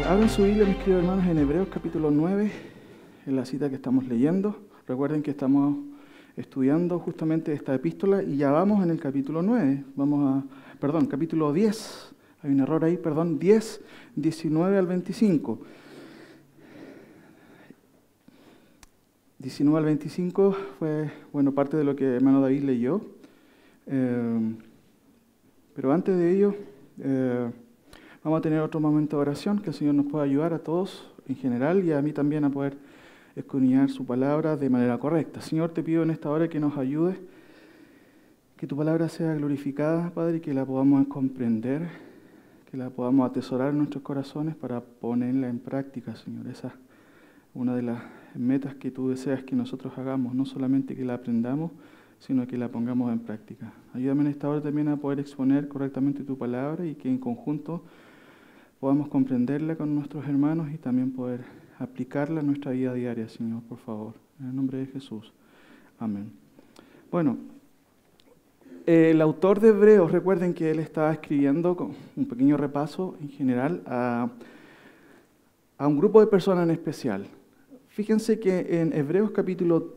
Abran su Biblia, mis queridos hermanos, en Hebreos capítulo 9, en la cita que estamos leyendo. Recuerden que estamos estudiando justamente esta epístola y ya vamos en el capítulo 9. Capítulo 10. Hay un error ahí, 10, 19 al 25. 19 al 25 fue, parte de lo que hermano David leyó. Pero antes de ello, vamos a tener otro momento de oración, que el Señor nos pueda ayudar a todos en general y a mí también a poder escudriñar su palabra de manera correcta. Señor, te pido en esta hora que nos ayudes, que tu palabra sea glorificada, Padre, y que la podamos comprender, que la podamos atesorar en nuestros corazones para ponerla en práctica, Señor. Esa es una de las metas que tú deseas que nosotros hagamos, no solamente que la aprendamos, sino que la pongamos en práctica. Ayúdame en esta hora también a poder exponer correctamente tu palabra y que en conjunto podamos comprenderla con nuestros hermanos y también poder aplicarla en nuestra vida diaria, Señor, por favor. En el nombre de Jesús. Amén. Bueno, el autor de Hebreos, recuerden que él estaba escribiendo con un pequeño repaso en general a un grupo de personas en especial. Fíjense que en Hebreos capítulo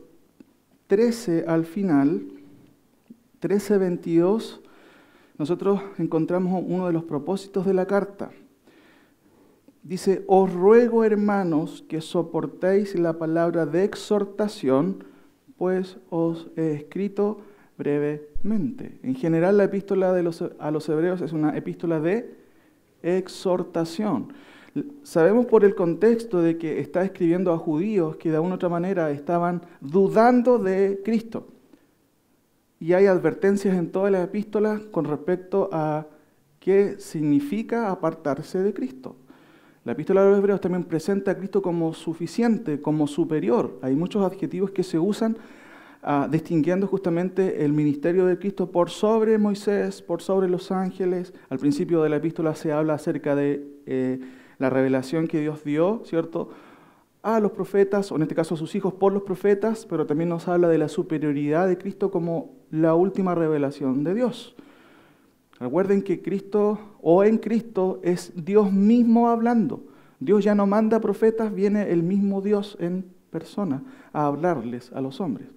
13 al final, 13:22, nosotros encontramos uno de los propósitos de la carta. Dice, os ruego, hermanos, que soportéis la palabra de exhortación, pues os he escrito brevemente. En general, la epístola a los hebreos es una epístola de exhortación. Sabemos por el contexto de que está escribiendo a judíos que de alguna u otra manera estaban dudando de Cristo. Y hay advertencias en todas las epístolas con respecto a qué significa apartarse de Cristo. La epístola de los Hebreos también presenta a Cristo como suficiente, como superior. Hay muchos adjetivos que se usan distinguiendo justamente el ministerio de Cristo por sobre Moisés, por sobre los ángeles. Al principio de la epístola se habla acerca de la revelación que Dios dio, ¿cierto?, a los profetas, o en este caso a sus hijos por los profetas, pero también nos habla de la superioridad de Cristo como la última revelación de Dios. Recuerden que Cristo, o en Cristo, es Dios mismo hablando. Dios ya no manda profetas, viene el mismo Dios en persona a hablarles a los hombres.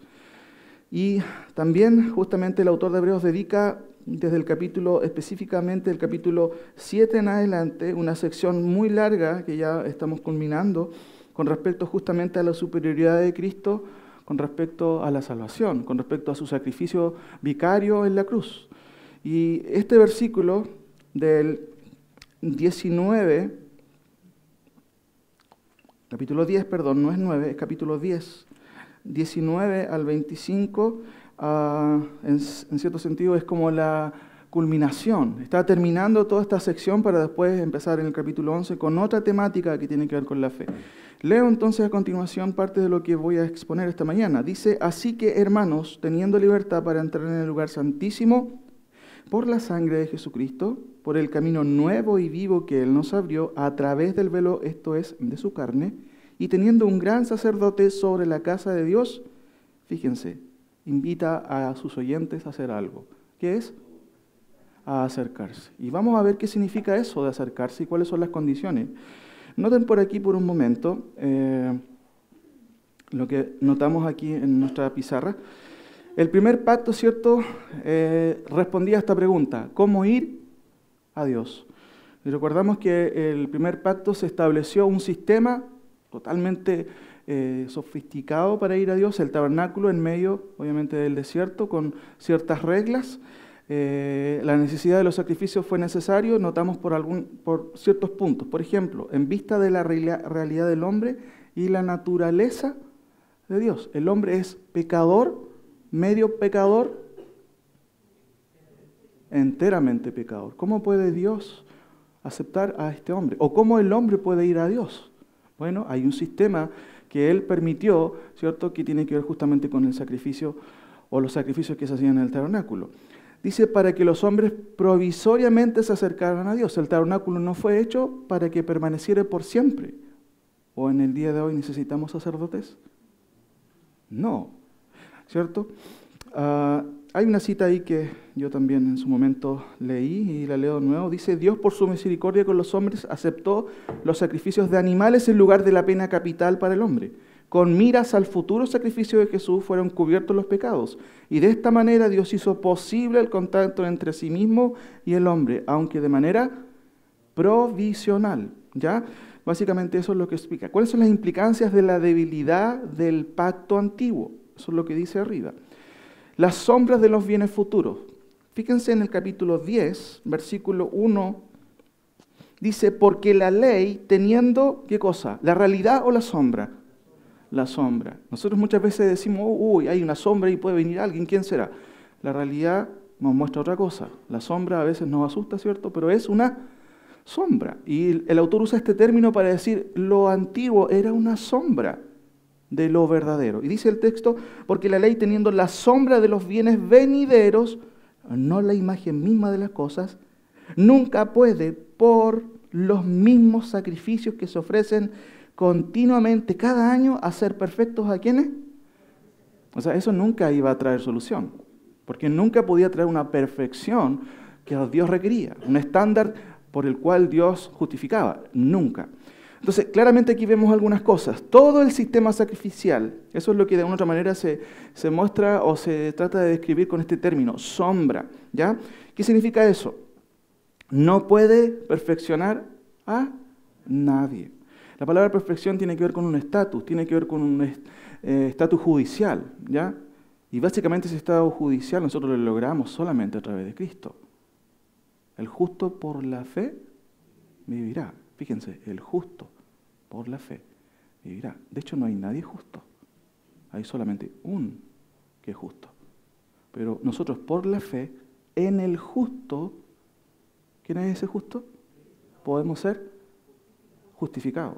Y también justamente el autor de Hebreos dedica desde el capítulo, específicamente el capítulo 7 en adelante, una sección muy larga que ya estamos culminando con respecto justamente a la superioridad de Cristo, con respecto a la salvación, con respecto a su sacrificio vicario en la cruz. Y este versículo del 19, capítulo 10, perdón, no es 9, es capítulo 10, 19 al 25, en cierto sentido es como la culminación. Está terminando toda esta sección para después empezar en el capítulo 11 con otra temática que tiene que ver con la fe. Leo entonces a continuación parte de lo que voy a exponer esta mañana. Dice, así que hermanos, teniendo libertad para entrar en el lugar santísimo, por la sangre de Jesucristo, por el camino nuevo y vivo que Él nos abrió a través del velo, esto es, de su carne, y teniendo un gran sacerdote sobre la casa de Dios, fíjense, invita a sus oyentes a hacer algo. ¿Qué es? A acercarse. Y vamos a ver qué significa eso de acercarse y cuáles son las condiciones. Noten por aquí por un momento lo que notamos aquí en nuestra pizarra. El primer pacto, ¿cierto?, respondía a esta pregunta, ¿cómo ir a Dios? Y recordamos que el primer pacto se estableció un sistema totalmente sofisticado para ir a Dios, el tabernáculo en medio, obviamente, del desierto, con ciertas reglas. La necesidad de los sacrificios fue necesario, notamos por ciertos puntos. Por ejemplo, en vista de la realidad del hombre y la naturaleza de Dios. El hombre es pecador, medio pecador, enteramente pecador. ¿Cómo puede Dios aceptar a este hombre? ¿O cómo el hombre puede ir a Dios? Bueno, hay un sistema que Él permitió, ¿cierto?, que tiene que ver justamente con el sacrificio o los sacrificios que se hacían en el tabernáculo. Dice, para que los hombres provisoriamente se acercaran a Dios. El tabernáculo no fue hecho para que permaneciera por siempre. ¿O en el día de hoy necesitamos sacerdotes? No, ¿cierto? hay una cita ahí que yo también en su momento leí y la leo de nuevo. Dice, Dios por su misericordia con los hombres aceptó los sacrificios de animales en lugar de la pena capital para el hombre. Con miras al futuro sacrificio de Jesús fueron cubiertos los pecados. Y de esta manera Dios hizo posible el contacto entre sí mismo y el hombre, aunque de manera provisional. ¿Ya? Básicamente eso es lo que explica. ¿Cuáles son las implicancias de la debilidad del pacto antiguo? Eso es lo que dice arriba. Las sombras de los bienes futuros. Fíjense en el capítulo 10, versículo 1, dice, porque la ley teniendo, ¿qué cosa? ¿La realidad o la sombra? La sombra. Nosotros muchas veces decimos, uy, hay una sombra y puede venir alguien, ¿quién será? La realidad nos muestra otra cosa. La sombra a veces nos asusta, ¿cierto? Pero es una sombra. Y el autor usa este término para decir, lo antiguo era una sombra de lo verdadero. Y dice el texto, porque la ley teniendo la sombra de los bienes venideros, no la imagen misma de las cosas, nunca puede, por los mismos sacrificios que se ofrecen continuamente cada año, hacer perfectos a quienes. O sea, eso nunca iba a traer solución, porque nunca podía traer una perfección que Dios requería, un estándar por el cual Dios justificaba, nunca. Entonces, claramente aquí vemos algunas cosas. Todo el sistema sacrificial, eso es lo que de una u otra manera se muestra o se trata de describir con este término, sombra. ¿Ya? ¿Qué significa eso? No puede perfeccionar a nadie. La palabra perfección tiene que ver con un estatus, tiene que ver con un estatus judicial. ¿Ya? Y básicamente ese estado judicial nosotros lo logramos solamente a través de Cristo. El justo por la fe vivirá. Fíjense, el justo por la fe vivirá. De hecho, no hay nadie justo. Hay solamente un que es justo. Pero nosotros por la fe, en el justo, ¿quién es ese justo? Podemos ser justificados.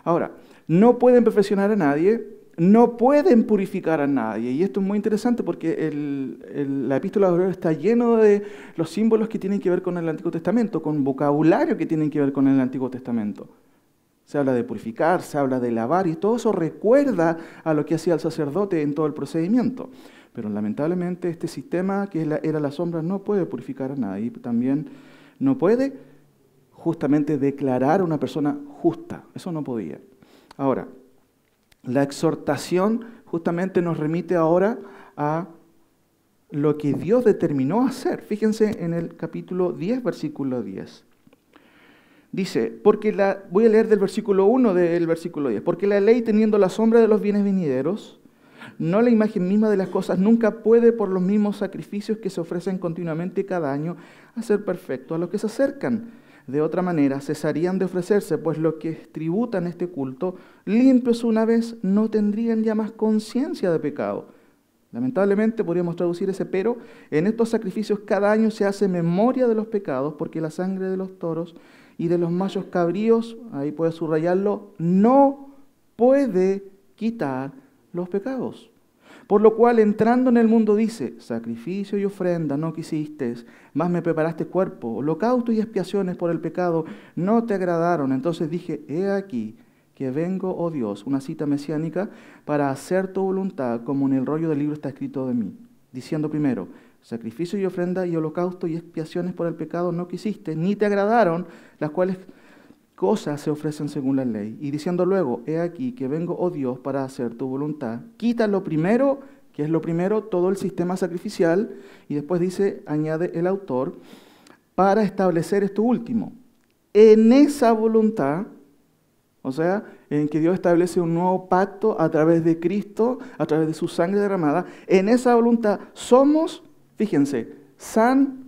Ahora, no pueden perfeccionar a nadie, no pueden purificar a nadie. Y esto es muy interesante porque la epístola de Hebreos está lleno de los símbolos que tienen que ver con el Antiguo Testamento, con vocabulario que tienen que ver con el Antiguo Testamento. Se habla de purificar, se habla de lavar, y todo eso recuerda a lo que hacía el sacerdote en todo el procedimiento. Pero lamentablemente este sistema, que era la sombra, no puede purificar a nadie. También no puede justamente declarar a una persona justa. Eso no podía. Ahora, la exhortación justamente nos remite ahora a lo que Dios determinó hacer. Fíjense en el capítulo 10, versículo 10. Dice, voy a leer del versículo 1 del versículo 10. Porque la ley, teniendo la sombra de los bienes venideros, no la imagen misma de las cosas, nunca puede, por los mismos sacrificios que se ofrecen continuamente cada año, hacer perfecto a los que se acercan. De otra manera, cesarían de ofrecerse, pues los que tributan este culto, limpios una vez, no tendrían ya más conciencia de pecado. Lamentablemente, podríamos traducir ese pero, en estos sacrificios cada año se hace memoria de los pecados, porque la sangre de los toros y de los machos cabríos, ahí puedes subrayarlo, no puede quitar los pecados. Por lo cual, entrando en el mundo, dice, sacrificio y ofrenda no quisiste, más me preparaste cuerpo, holocausto y expiaciones por el pecado no te agradaron. Entonces dije, he aquí que vengo, oh Dios, una cita mesiánica, para hacer tu voluntad, como en el rollo del libro está escrito de mí. Diciendo primero, sacrificio y ofrenda y holocausto y expiaciones por el pecado no quisiste, ni te agradaron, las cuales cosas se ofrecen según la ley. Y diciendo luego, he aquí que vengo, oh Dios, para hacer tu voluntad. Quita lo primero, que es lo primero, todo el sistema sacrificial, y después dice, añade el autor, para establecer esto último. En esa voluntad, o sea, en que Dios establece un nuevo pacto a través de Cristo, a través de su sangre derramada, en esa voluntad somos, fíjense, santificados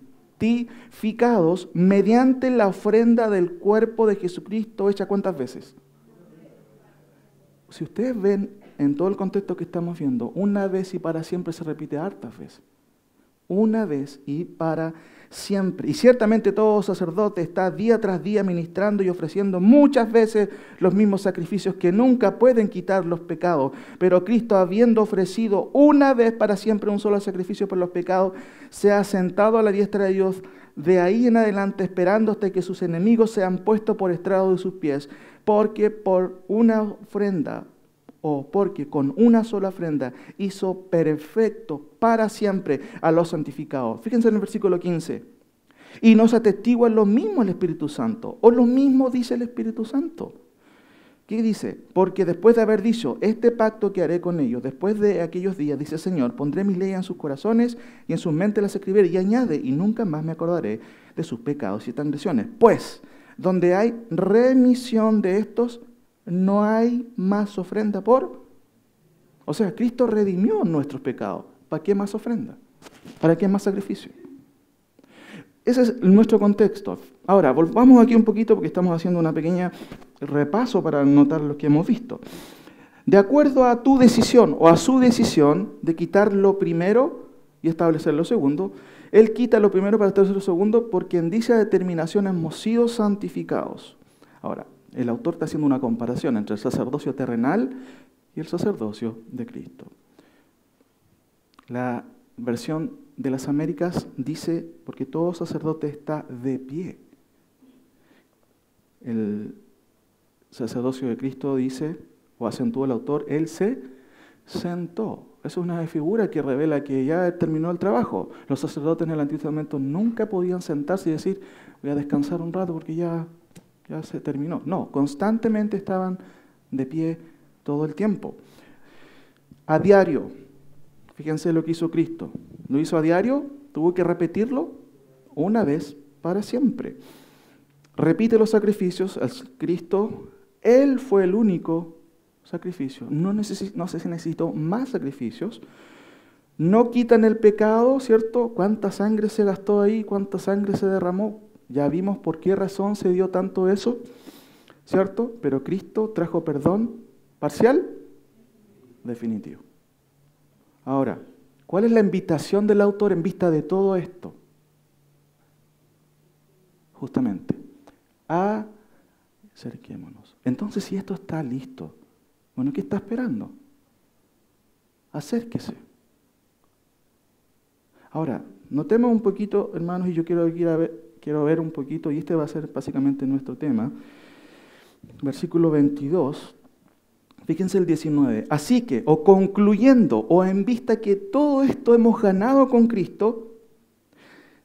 mediante la ofrenda del cuerpo de Jesucristo hecha ¿cuántas veces? Si ustedes ven en todo el contexto que estamos viendo, una vez y para siempre se repite hartas veces. Una vez y para siempre. Y ciertamente todo sacerdote está día tras día ministrando y ofreciendo muchas veces los mismos sacrificios que nunca pueden quitar los pecados. Pero Cristo, habiendo ofrecido una vez para siempre un solo sacrificio por los pecados, se ha sentado a la diestra de Dios, de ahí en adelante esperando hasta que sus enemigos sean puestos por estrado de sus pies. Porque por una ofrenda, o porque con una sola ofrenda hizo perfecto para siempre a los santificados. Fíjense en el versículo 15. Y nos atestigua lo mismo el Espíritu Santo, o lo mismo dice el Espíritu Santo. ¿Qué dice? Porque después de haber dicho, este pacto que haré con ellos, después de aquellos días, dice el Señor, pondré mis leyes en sus corazones y en sus mentes las escribiré. Y añade, y nunca más me acordaré de sus pecados y transgresiones. Pues, donde hay remisión de estos, no hay más ofrenda por... O sea, Cristo redimió nuestros pecados. ¿Para qué más ofrenda? ¿Para qué más sacrificio? Ese es nuestro contexto. Ahora, volvamos aquí un poquito porque estamos haciendo una pequeña repaso para notar lo que hemos visto. De acuerdo a tu decisión o a su decisión de quitar lo primero y establecer lo segundo, Él quita lo primero para establecer lo segundo porque en dicha determinación hemos sido santificados. Ahora, el autor está haciendo una comparación entre el sacerdocio terrenal y el sacerdocio de Cristo. La versión de las Américas dice, porque todo sacerdote está de pie. El sacerdocio de Cristo dice, o acentúa el autor, Él se sentó. Eso es una figura que revela que ya terminó el trabajo. Los sacerdotes en el Antiguo Testamento nunca podían sentarse y decir, voy a descansar un rato porque ya se terminó. No, constantemente estaban de pie todo el tiempo. A diario, fíjense lo que hizo Cristo. Lo hizo a diario, tuvo que repetirlo una vez para siempre. Repite los sacrificios, Cristo, Él fue el único sacrificio. No se necesitó más sacrificios. No quitan el pecado, ¿cierto? ¿Cuánta sangre se gastó ahí? ¿Cuánta sangre se derramó? Ya vimos por qué razón se dio tanto eso, ¿cierto? Pero Cristo trajo perdón parcial, definitivo. Ahora, ¿cuál es la invitación del autor en vista de todo esto? Justamente, acerquémonos. Entonces, si esto está listo, bueno, ¿qué está esperando? Acérquese. Ahora, notemos un poquito, hermanos, y yo quiero ver un poquito, y este va a ser básicamente nuestro tema, versículo 22. Fíjense el 19. Así que, o concluyendo, o en vista que todo esto hemos ganado con Cristo,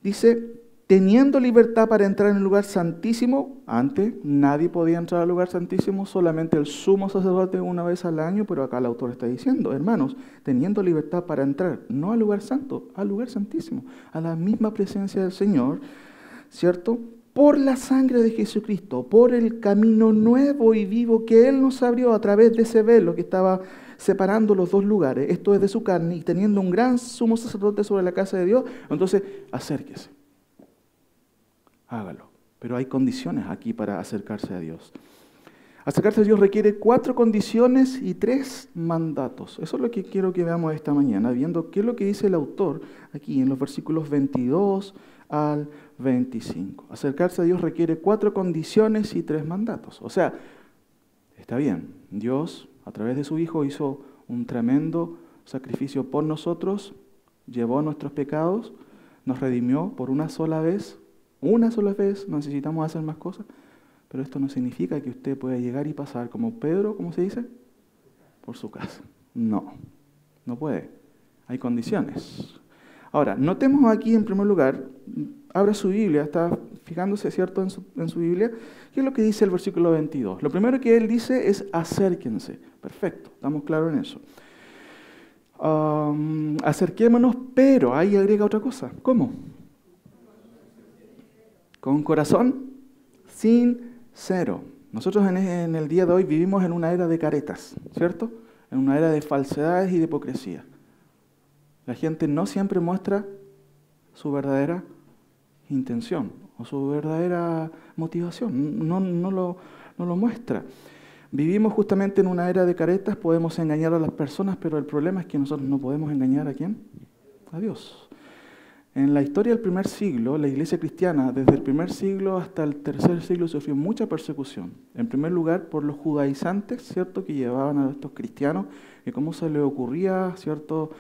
dice, teniendo libertad para entrar en el lugar santísimo, antes nadie podía entrar al lugar santísimo, solamente el sumo sacerdote una vez al año, pero acá el autor está diciendo, hermanos, teniendo libertad para entrar, no al lugar santo, al lugar santísimo, a la misma presencia del Señor, ¿cierto? Por la sangre de Jesucristo, por el camino nuevo y vivo que Él nos abrió a través de ese velo que estaba separando los dos lugares, esto es de su carne, y teniendo un gran sumo sacerdote sobre la casa de Dios, entonces acérquese, hágalo. Pero hay condiciones aquí para acercarse a Dios. Acercarse a Dios requiere 4 condiciones y 3 mandatos. Eso es lo que quiero que veamos esta mañana, viendo qué es lo que dice el autor aquí en los versículos 22 al 25. Acercarse a Dios requiere 4 condiciones y 3 mandatos. O sea, está bien, Dios a través de su Hijo hizo un tremendo sacrificio por nosotros, llevó nuestros pecados, nos redimió por una sola vez, no necesitamos hacer más cosas, pero esto no significa que usted pueda llegar y pasar como Pedro, ¿cómo se dice? Por su casa. No puede. Hay condiciones. Ahora, notemos aquí en primer lugar, abra su Biblia, está fijándose, ¿cierto?, en su Biblia, ¿qué es lo que dice el versículo 22? Lo primero que él dice es acérquense. Perfecto, estamos claros en eso. Acerquémonos, pero ahí agrega otra cosa. ¿Cómo? Con corazón sincero. Nosotros en el día de hoy vivimos en una era de caretas, ¿cierto? En una era de falsedades y de hipocresía. La gente no siempre muestra su verdadera intención o su verdadera motivación. No lo muestra. Vivimos justamente en una era de caretas, podemos engañar a las personas, pero el problema es que nosotros no podemos engañar ¿a quién? A Dios. En la historia del primer siglo, la iglesia cristiana, desde el primer siglo hasta el tercer siglo, sufrió mucha persecución. En primer lugar, por los judaizantes, ¿cierto?, que llevaban a estos cristianos, que cómo se les ocurría, ¿cierto?,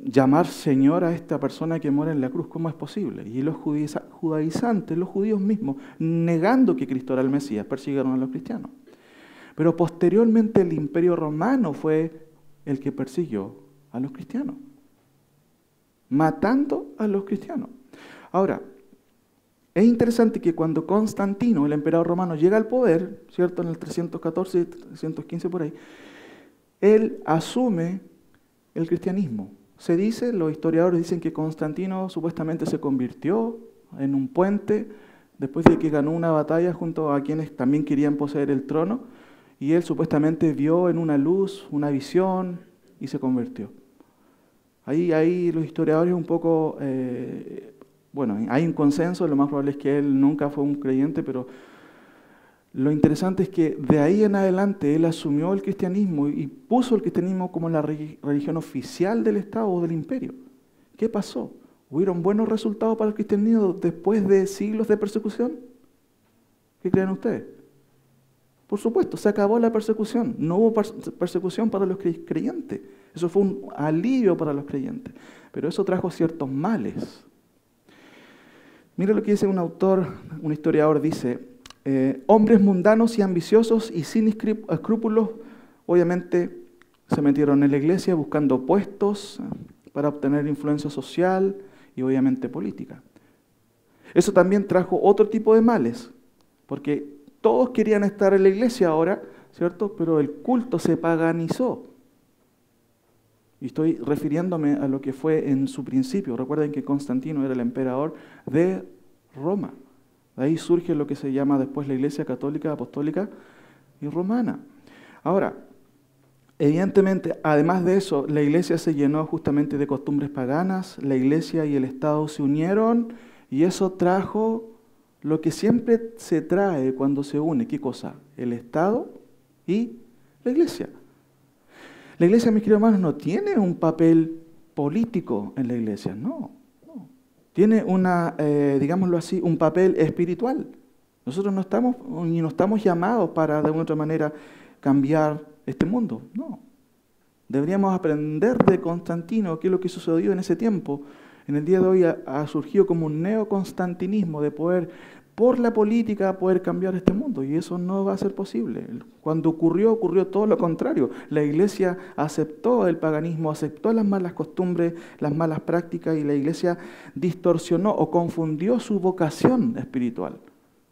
llamar Señor a esta persona que muere en la cruz, ¿cómo es posible? Y los judaizantes, los judíos mismos, negando que Cristo era el Mesías, persiguieron a los cristianos. Pero posteriormente el Imperio Romano fue el que persiguió a los cristianos. Matando a los cristianos. Ahora, es interesante que cuando Constantino, el emperador romano, llega al poder, ¿cierto? En el 314, 315 por ahí, él asume el cristianismo. Se dice, los historiadores dicen que Constantino supuestamente se convirtió en un puente después de que ganó una batalla junto a quienes también querían poseer el trono, y él supuestamente vio en una luz, una visión, y se convirtió. Ahí los historiadores un poco, hay un consenso, lo más probable es que él nunca fue un creyente, pero lo interesante es que de ahí en adelante él asumió el cristianismo y puso el cristianismo como la religión oficial del Estado o del imperio. ¿Qué pasó? ¿Hubieron buenos resultados para el cristianismo después de siglos de persecución? ¿Qué creen ustedes? Por supuesto, se acabó la persecución. No hubo persecución para los creyentes. Eso fue un alivio para los creyentes. Pero eso trajo ciertos males. Mira lo que dice un autor, un historiador, dice, hombres mundanos y ambiciosos y sin escrúpulos, obviamente se metieron en la iglesia buscando puestos para obtener influencia social y obviamente política. Eso también trajo otro tipo de males, porque todos querían estar en la iglesia ahora, ¿cierto? Pero el culto se paganizó. Y estoy refiriéndome a lo que fue en su principio. Recuerden que Constantino era el emperador de Roma. De ahí surge lo que se llama después la Iglesia Católica, Apostólica y Romana. Ahora, evidentemente, además de eso, la iglesia se llenó justamente de costumbres paganas, la iglesia y el Estado se unieron y eso trajo lo que siempre se trae cuando se une. ¿Qué cosa? El Estado y la iglesia. La iglesia, mis queridos hermanos, no tiene un papel político en la iglesia, no. Tiene digámoslo así, un papel espiritual. Nosotros no estamos llamados para, de alguna otra manera, cambiar este mundo, no. Deberíamos aprender de Constantino, qué es lo que sucedió en ese tiempo. En el día de hoy ha surgido como un neoconstantinismo de poder, por la política, poder cambiar este mundo. Y eso no va a ser posible. Cuando ocurrió todo lo contrario. La iglesia aceptó el paganismo, aceptó las malas costumbres, las malas prácticas, y la iglesia distorsionó o confundió su vocación espiritual.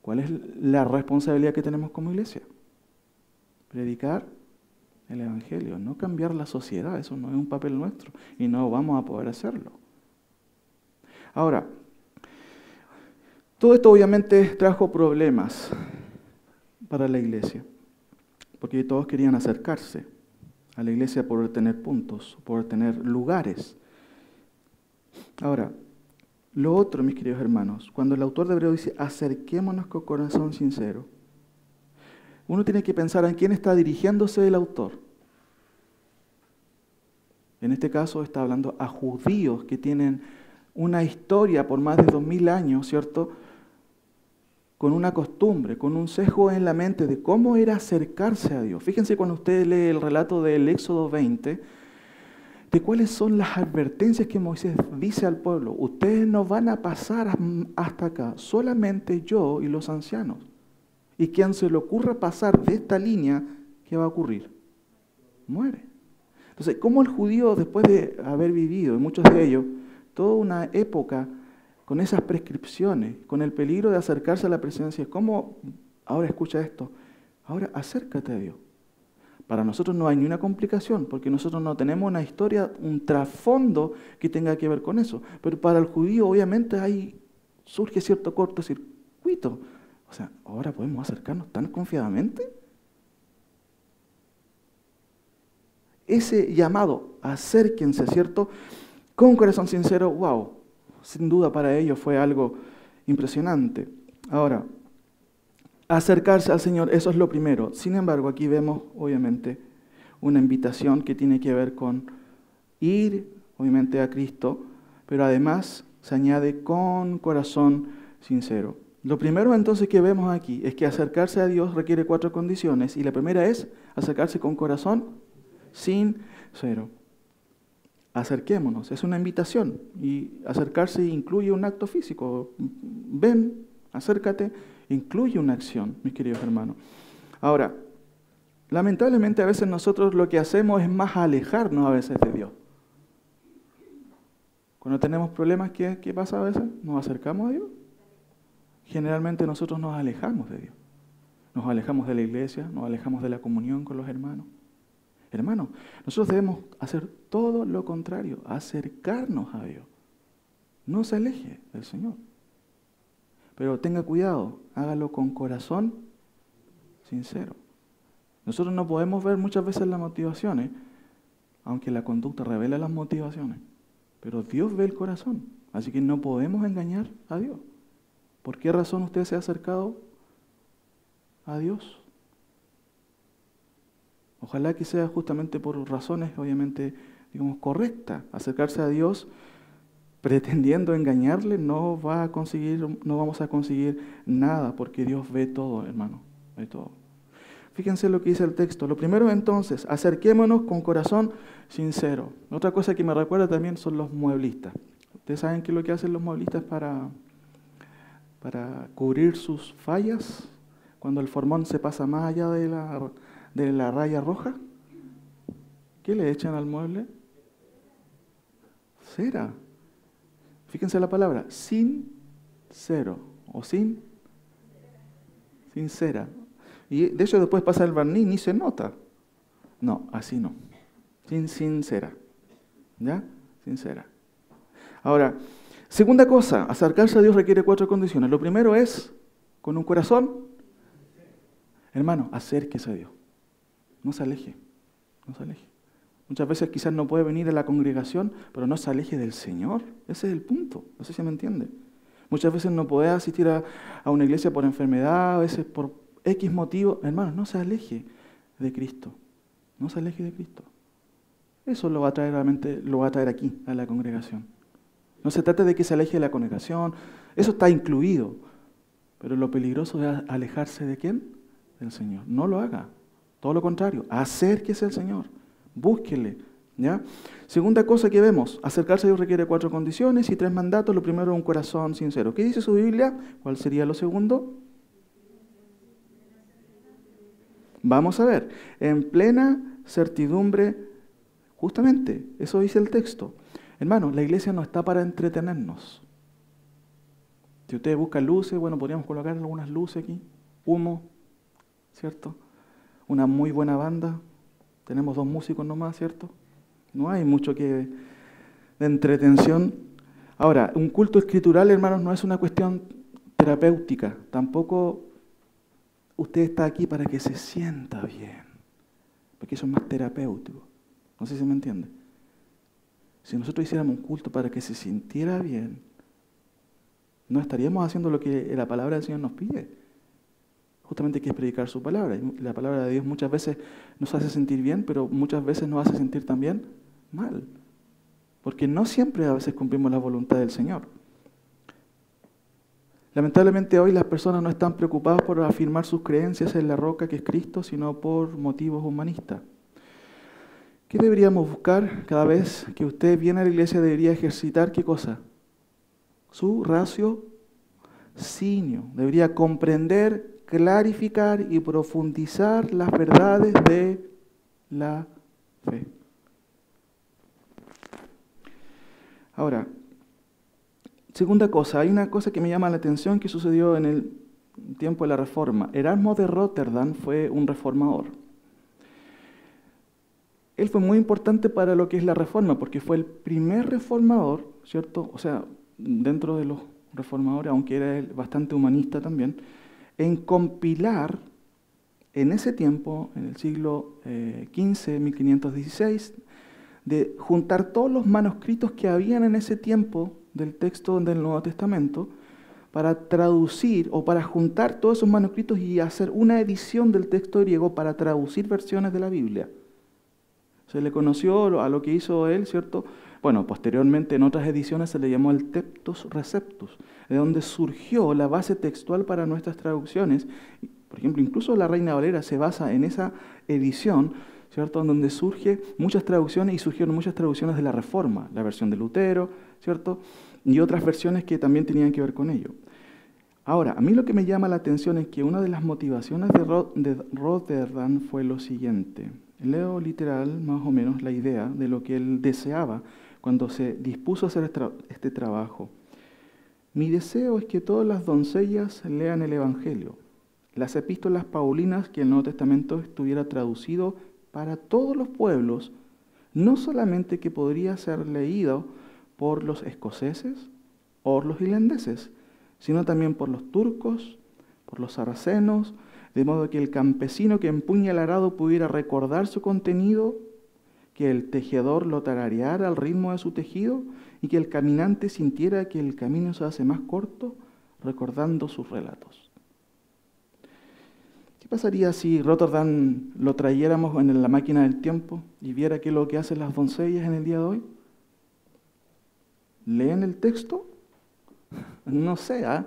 ¿Cuál es la responsabilidad que tenemos como iglesia? Predicar el evangelio, no cambiar la sociedad. Eso no es un papel nuestro y no vamos a poder hacerlo. Ahora, todo esto obviamente trajo problemas para la iglesia, porque todos querían acercarse a la iglesia por tener puntos, por tener lugares. Ahora, lo otro, mis queridos hermanos, cuando el autor de Hebreo dice, acerquémonos con corazón sincero, uno tiene que pensar en quién está dirigiéndose el autor. En este caso está hablando a judíos que tienen una historia por más de 2000 años, ¿cierto?, con una costumbre, con un sesgo en la mente de cómo era acercarse a Dios. Fíjense cuando usted lee el relato del Éxodo 20, de cuáles son las advertencias que Moisés dice al pueblo. Ustedes no van a pasar hasta acá, solamente yo y los ancianos. Y quien se le ocurra pasar de esta línea, ¿qué va a ocurrir? Muere. Entonces, ¿cómo el judío, después de haber vivido, y muchos de ellos, toda una época con esas prescripciones, con el peligro de acercarse a la presencia, cómo, ahora escucha esto, ahora acércate a Dios? Para nosotros no hay ni una complicación, porque nosotros no tenemos una historia, un trasfondo que tenga que ver con eso. Pero para el judío, obviamente, surge cierto cortocircuito. O sea, ¿ahora podemos acercarnos tan confiadamente? Ese llamado, acérquense, ¿cierto?, con un corazón sincero, wow, sin duda para ellos fue algo impresionante. Ahora, acercarse al Señor, eso es lo primero. Sin embargo, aquí vemos, obviamente, una invitación que tiene que ver con ir, obviamente, a Cristo, pero además se añade con corazón sincero. Lo primero entonces que vemos aquí es que acercarse a Dios requiere 4 condiciones, y la primera es acercarse con corazón sincero. Acerquémonos, es una invitación, y acercarse incluye un acto físico. Ven, acércate, incluye una acción, mis queridos hermanos. Ahora, lamentablemente a veces nosotros lo que hacemos es más alejarnos a veces de Dios. Cuando tenemos problemas, ¿qué pasa a veces? Nos acercamos a Dios. Generalmente nosotros nos alejamos de Dios. Nos alejamos de la iglesia, nos alejamos de la comunión con los hermanos. Hermanos, nosotros debemos hacer todo lo contrario, acercarnos a Dios. No se aleje del Señor. Pero tenga cuidado, hágalo con corazón sincero. Nosotros no podemos ver muchas veces las motivaciones, aunque la conducta revela las motivaciones. Pero Dios ve el corazón, así que no podemos engañar a Dios. ¿Por qué razón usted se ha acercado a Dios? Ojalá que sea justamente por razones, obviamente, digamos, correctas. Acercarse a Dios pretendiendo engañarle no vamos a conseguir nada, porque Dios ve todo, hermano, ve todo. Fíjense lo que dice el texto. Lo primero entonces, acerquémonos con corazón sincero. Otra cosa que me recuerda también son los mueblistas. ¿Ustedes saben qué es lo que hacen los mueblistas para cubrir sus fallas? Cuando el formón se pasa más allá de la raya roja, ¿qué le echan al mueble? Cera. Fíjense la palabra, sincero o sin cera. Y de hecho después pasa el barniz, ni se nota. No, así no. Sincera. ¿Ya? Sincera. Ahora, segunda cosa, acercarse a Dios requiere 4 condiciones. Lo primero es, con un corazón, hermano, acérquese a Dios. No se aleje, no se aleje. Muchas veces quizás no puede venir a la congregación, pero no se aleje del Señor. Ese es el punto, no sé si me entiende. Muchas veces no puede asistir a una iglesia por enfermedad, a veces por X motivo. Hermano, no se aleje de Cristo. No se aleje de Cristo. Eso lo va a traer realmente, lo va a traer aquí, a la congregación. No se trata de que se aleje de la congregación, eso está incluido. Pero lo peligroso es alejarse de ¿quién? Del Señor. No lo haga. Todo lo contrario, acérquese al Señor. Búsquele. ¿Ya? Segunda cosa que vemos, acercarse a Dios requiere 4 condiciones y 3 mandatos. Lo primero, un corazón sincero. ¿Qué dice su Biblia? ¿Cuál sería lo segundo? Vamos a ver, en plena certidumbre, justamente, eso dice el texto. Hermano, la iglesia no está para entretenernos. Si ustedes buscan luces, bueno, podríamos colocar algunas luces aquí, humo, ¿cierto? Una muy buena banda, tenemos 2 músicos nomás, ¿cierto? No hay mucho de entretención. Ahora, un culto escritural, hermanos, no es una cuestión terapéutica, tampoco usted está aquí para que se sienta bien, porque eso es más terapéutico. No sé si me entiende. Si nosotros hiciéramos un culto para que se sintiera bien, no estaríamos haciendo lo que la palabra del Señor nos pide. Justamente que es predicar su palabra. Y la palabra de Dios muchas veces nos hace sentir bien, pero muchas veces nos hace sentir también mal. Porque no siempre a veces cumplimos la voluntad del Señor. Lamentablemente hoy las personas no están preocupadas por afirmar sus creencias en la roca que es Cristo, sino por motivos humanistas. ¿Qué deberíamos buscar cada vez que usted viene a la iglesia? Debería ejercitar ¿qué cosa? Su raciocinio. Debería comprender, clarificar y profundizar las verdades de la fe. Ahora, segunda cosa, hay una cosa que me llama la atención que sucedió en el tiempo de la Reforma. Erasmo de Róterdam fue un reformador. Él fue muy importante para lo que es la Reforma, porque fue el primer reformador, ¿cierto? O sea, dentro de los reformadores, aunque era él bastante humanista también, en compilar en ese tiempo, en el siglo XV, 1516, de juntar todos los manuscritos que habían en ese tiempo del texto del Nuevo Testamento, para traducir o para juntar todos esos manuscritos y hacer una edición del texto griego para traducir versiones de la Biblia. Se le conoció a lo que hizo él, ¿cierto? Bueno, posteriormente en otras ediciones se le llamó el Teptos Receptus, de donde surgió la base textual para nuestras traducciones. Por ejemplo, incluso la Reina Valera se basa en esa edición, ¿cierto? En donde surgen muchas traducciones y surgieron muchas traducciones de la Reforma, la versión de Lutero, ¿cierto? Y otras versiones que también tenían que ver con ello. Ahora, a mí lo que me llama la atención es que una de las motivaciones de Rotterdam fue lo siguiente. Leo literal, más o menos, la idea de lo que él deseaba cuando se dispuso a hacer este trabajo. Mi deseo es que todas las doncellas lean el Evangelio, las epístolas paulinas, que el Nuevo Testamento estuviera traducido para todos los pueblos, no solamente que podría ser leído por los escoceses o los irlandeses, sino también por los turcos, por los sarracenos, de modo que el campesino que empuña el arado pudiera recordar su contenido, que el tejedor lo tarareara al ritmo de su tejido y que el caminante sintiera que el camino se hace más corto recordando sus relatos. ¿Qué pasaría si Rotterdam lo trayéramos en la máquina del tiempo y viera qué es lo que hacen las doncellas en el día de hoy? ¿Leen el texto? No sé, ¿ah?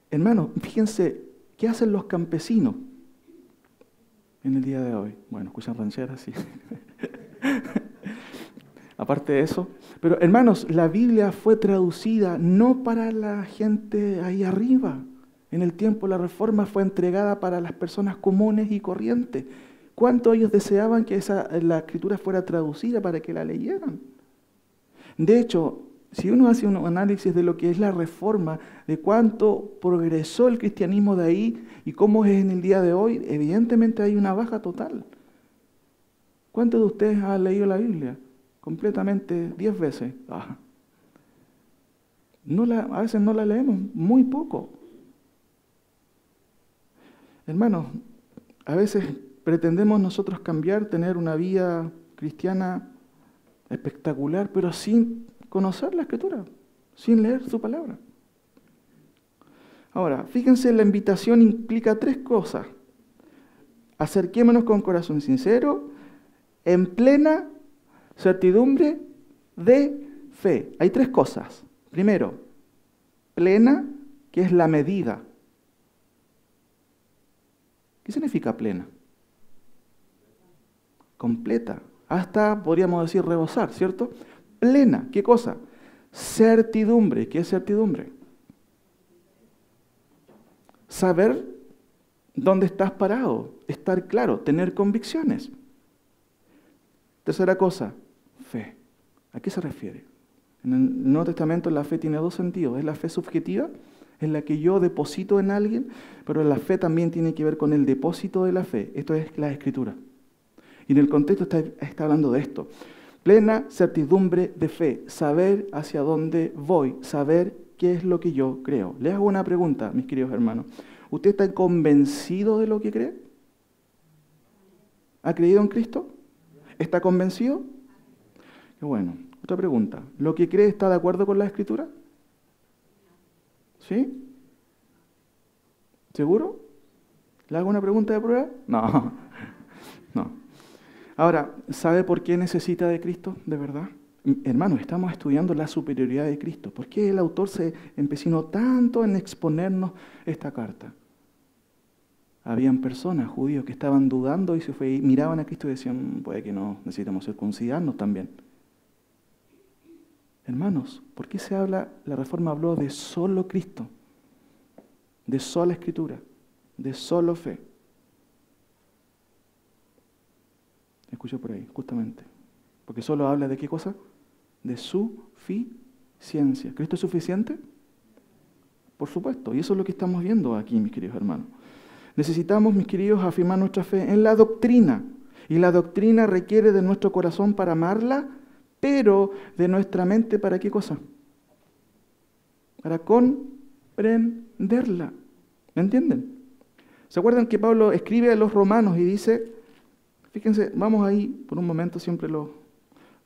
Hermanos, fíjense, ¿qué hacen los campesinos en el día de hoy? Bueno, escuchan rancheras, sí. Aparte de eso. Pero hermanos, la Biblia fue traducida no para la gente ahí arriba. En el tiempo la Reforma fue entregada para las personas comunes y corrientes. ¿Cuánto ellos deseaban que la Escritura fuera traducida para que la leyeran? De hecho, si uno hace un análisis de lo que es la Reforma, de cuánto progresó el cristianismo de ahí y cómo es en el día de hoy, evidentemente hay una baja total. ¿Cuántos de ustedes han leído la Biblia? Completamente 10 veces. A veces no la leemos, muy poco. Hermanos, a veces pretendemos nosotros cambiar, tener una vida cristiana espectacular, pero sin conocer la Escritura, sin leer su palabra. Ahora, fíjense, la invitación implica 3 cosas. Acerquémonos con corazón sincero, en plena certidumbre de fe. Hay 3 cosas. Primero, plena, que es la medida. ¿Qué significa plena? Completa. Hasta, podríamos decir, rebosar, ¿cierto? Plena, ¿qué cosa? Certidumbre. ¿Qué es certidumbre? Saber dónde estás parado, estar claro, tener convicciones. Tercera cosa, fe. ¿A qué se refiere? En el Nuevo Testamento la fe tiene 2 sentidos. Es la fe subjetiva, en la que yo deposito en alguien, pero la fe también tiene que ver con el depósito de la fe. Esto es la Escritura. Y en el contexto está hablando de esto. Plena certidumbre de fe, saber hacia dónde voy, saber qué es lo que yo creo. Les hago una pregunta, mis queridos hermanos. ¿Usted está convencido de lo que cree? ¿Ha creído en Cristo? ¿Está convencido? Qué bueno. Otra pregunta. ¿Lo que cree está de acuerdo con la Escritura? ¿Sí? ¿Seguro? ¿Le hago una pregunta de prueba? No. No. Ahora, ¿sabe por qué necesita de Cristo, de verdad? Hermanos, estamos estudiando la superioridad de Cristo. ¿Por qué el autor se empecinó tanto en exponernos esta carta? Habían personas, judíos, que estaban dudando y miraban a Cristo y decían, puede que no, necesitamos circuncidarnos también. Hermanos, ¿por qué la Reforma habló de solo Cristo, de sola Escritura, de solo fe? Escucho por ahí, justamente. Porque solo habla de qué cosa? De suficiencia. ¿Cristo es suficiente? Por supuesto, y eso es lo que estamos viendo aquí, mis queridos hermanos. Necesitamos, mis queridos, afirmar nuestra fe en la doctrina. Y la doctrina requiere de nuestro corazón para amarla, pero de nuestra mente, ¿para qué cosa? Para comprenderla. ¿Me entienden? ¿Se acuerdan que Pablo escribe a los romanos y dice, fíjense, vamos ahí, por un momento siempre lo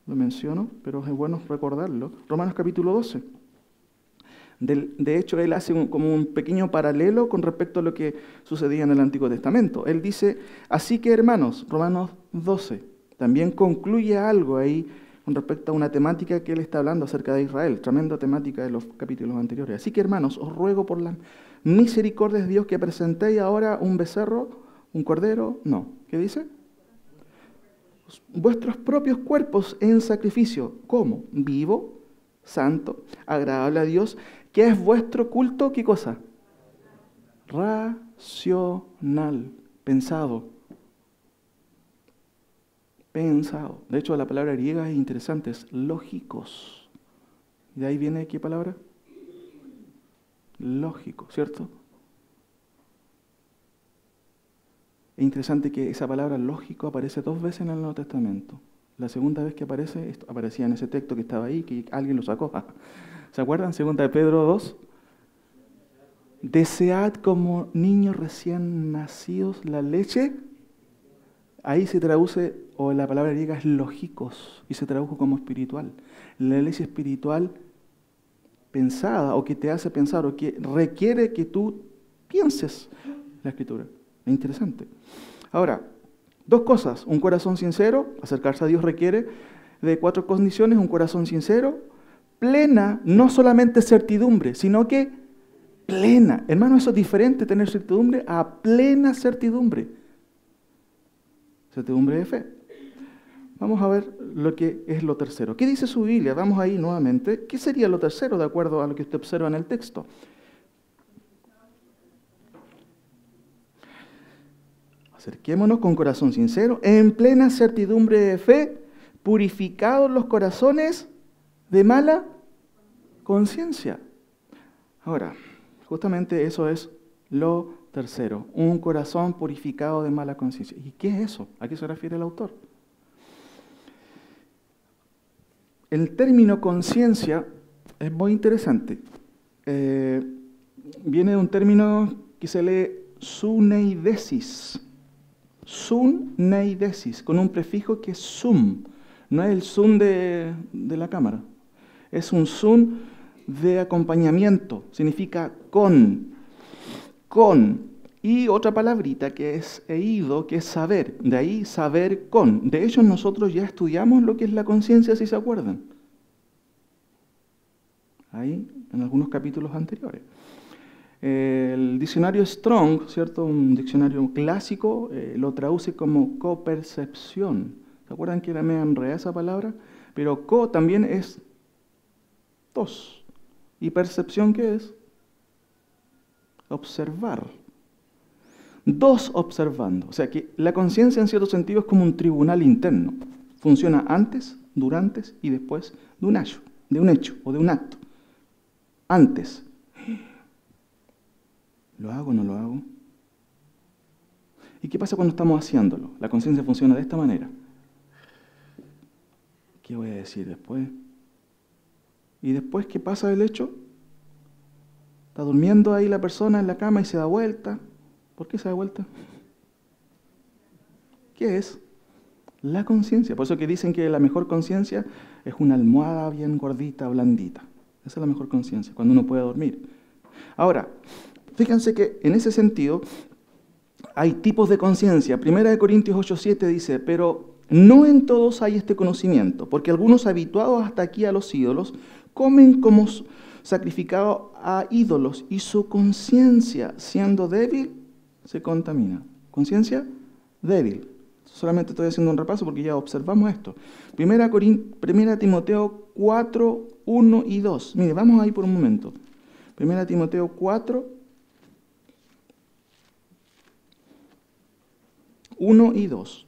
menciono, pero es bueno recordarlo. Romanos capítulo 12. De hecho, él hace como un pequeño paralelo con respecto a lo que sucedía en el Antiguo Testamento. Él dice, así que hermanos, Romanos 12, también concluye algo ahí con respecto a una temática que él está hablando acerca de Israel, tremenda temática de los capítulos anteriores. Así que hermanos, os ruego por las misericordias de Dios que presentéis ahora un becerro, un cordero, no. ¿Qué dice? Vuestros propios cuerpos en sacrificio. ¿Cómo? Vivo, santo, agradable a Dios, que es vuestro culto, ¿qué cosa? Racional, pensado. pensado. De hecho, la palabra griega es interesante, es lógicos. ¿Y de ahí viene qué palabra? Lógico, ¿cierto? Es interesante que esa palabra lógico aparece 2 veces en el Nuevo Testamento. La segunda vez que aparece, esto aparecía en ese texto que estaba ahí, que alguien lo sacó. ¿Se acuerdan? Segunda de Pedro 2. Desead como niños recién nacidos la leche. Ahí se traduce, o la palabra griega es lógicos, y se tradujo como espiritual. La leche espiritual pensada, o que te hace pensar, o que requiere que tú pienses la Escritura. Es interesante. Ahora, 2 cosas. Un corazón sincero, acercarse a Dios requiere de 4 condiciones. Un corazón sincero, plena, no solamente certidumbre, sino que plena. Hermano, eso es diferente, tener certidumbre a plena certidumbre. Certidumbre de fe. Vamos a ver lo que es lo tercero. ¿Qué dice su Biblia? Vamos ahí nuevamente. ¿Qué sería lo tercero de acuerdo a lo que usted observa en el texto? Acerquémonos con corazón sincero, en plena certidumbre de fe, purificados los corazones de mala conciencia. Ahora, justamente eso es lo tercero, un corazón purificado de mala conciencia. ¿Y qué es eso? ¿A qué se refiere el autor? El término conciencia es muy interesante. Viene de un término que se lee suneidesis. Suneidesis, con un prefijo que es sum. No es el zoom de la cámara. Es un zoom de acompañamiento. Significa con. Y otra palabrita que es eido, que es saber. De ahí saber con. De hecho, nosotros ya estudiamos lo que es la conciencia, si se acuerdan. Ahí, en algunos capítulos anteriores. El diccionario Strong, ¿cierto? Un diccionario clásico, lo traduce como copercepción. ¿Se acuerdan que era medio enredada esa palabra? Pero co también es 2. ¿Y percepción qué es? Observar. 2 observando. O sea que la conciencia en cierto sentido es como un tribunal interno. Funciona antes, durante y después de un hecho o de un acto. Antes. ¿Lo hago o no lo hago? ¿Y qué pasa cuando estamos haciéndolo? La conciencia funciona de esta manera. ¿Qué voy a decir después? ¿Y después qué pasa del hecho? Está durmiendo ahí la persona en la cama y se da vuelta. ¿Por qué se da vuelta? ¿Qué es? La conciencia. Por eso que dicen que la mejor conciencia es una almohada bien gordita, blandita. Esa es la mejor conciencia, cuando uno puede dormir. Ahora, fíjense que en ese sentido hay tipos de conciencia. 1 Corintios 8:7 dice, pero no en todos hay este conocimiento, porque algunos habituados hasta aquí a los ídolos comen como sacrificado a ídolos y su conciencia, siendo débil, se contamina. Conciencia débil. Solamente estoy haciendo un repaso porque ya observamos esto. 1 Timoteo 4, 1 y 2. Mire, vamos ahí por un momento. 1 Timoteo 4, 1 y 2.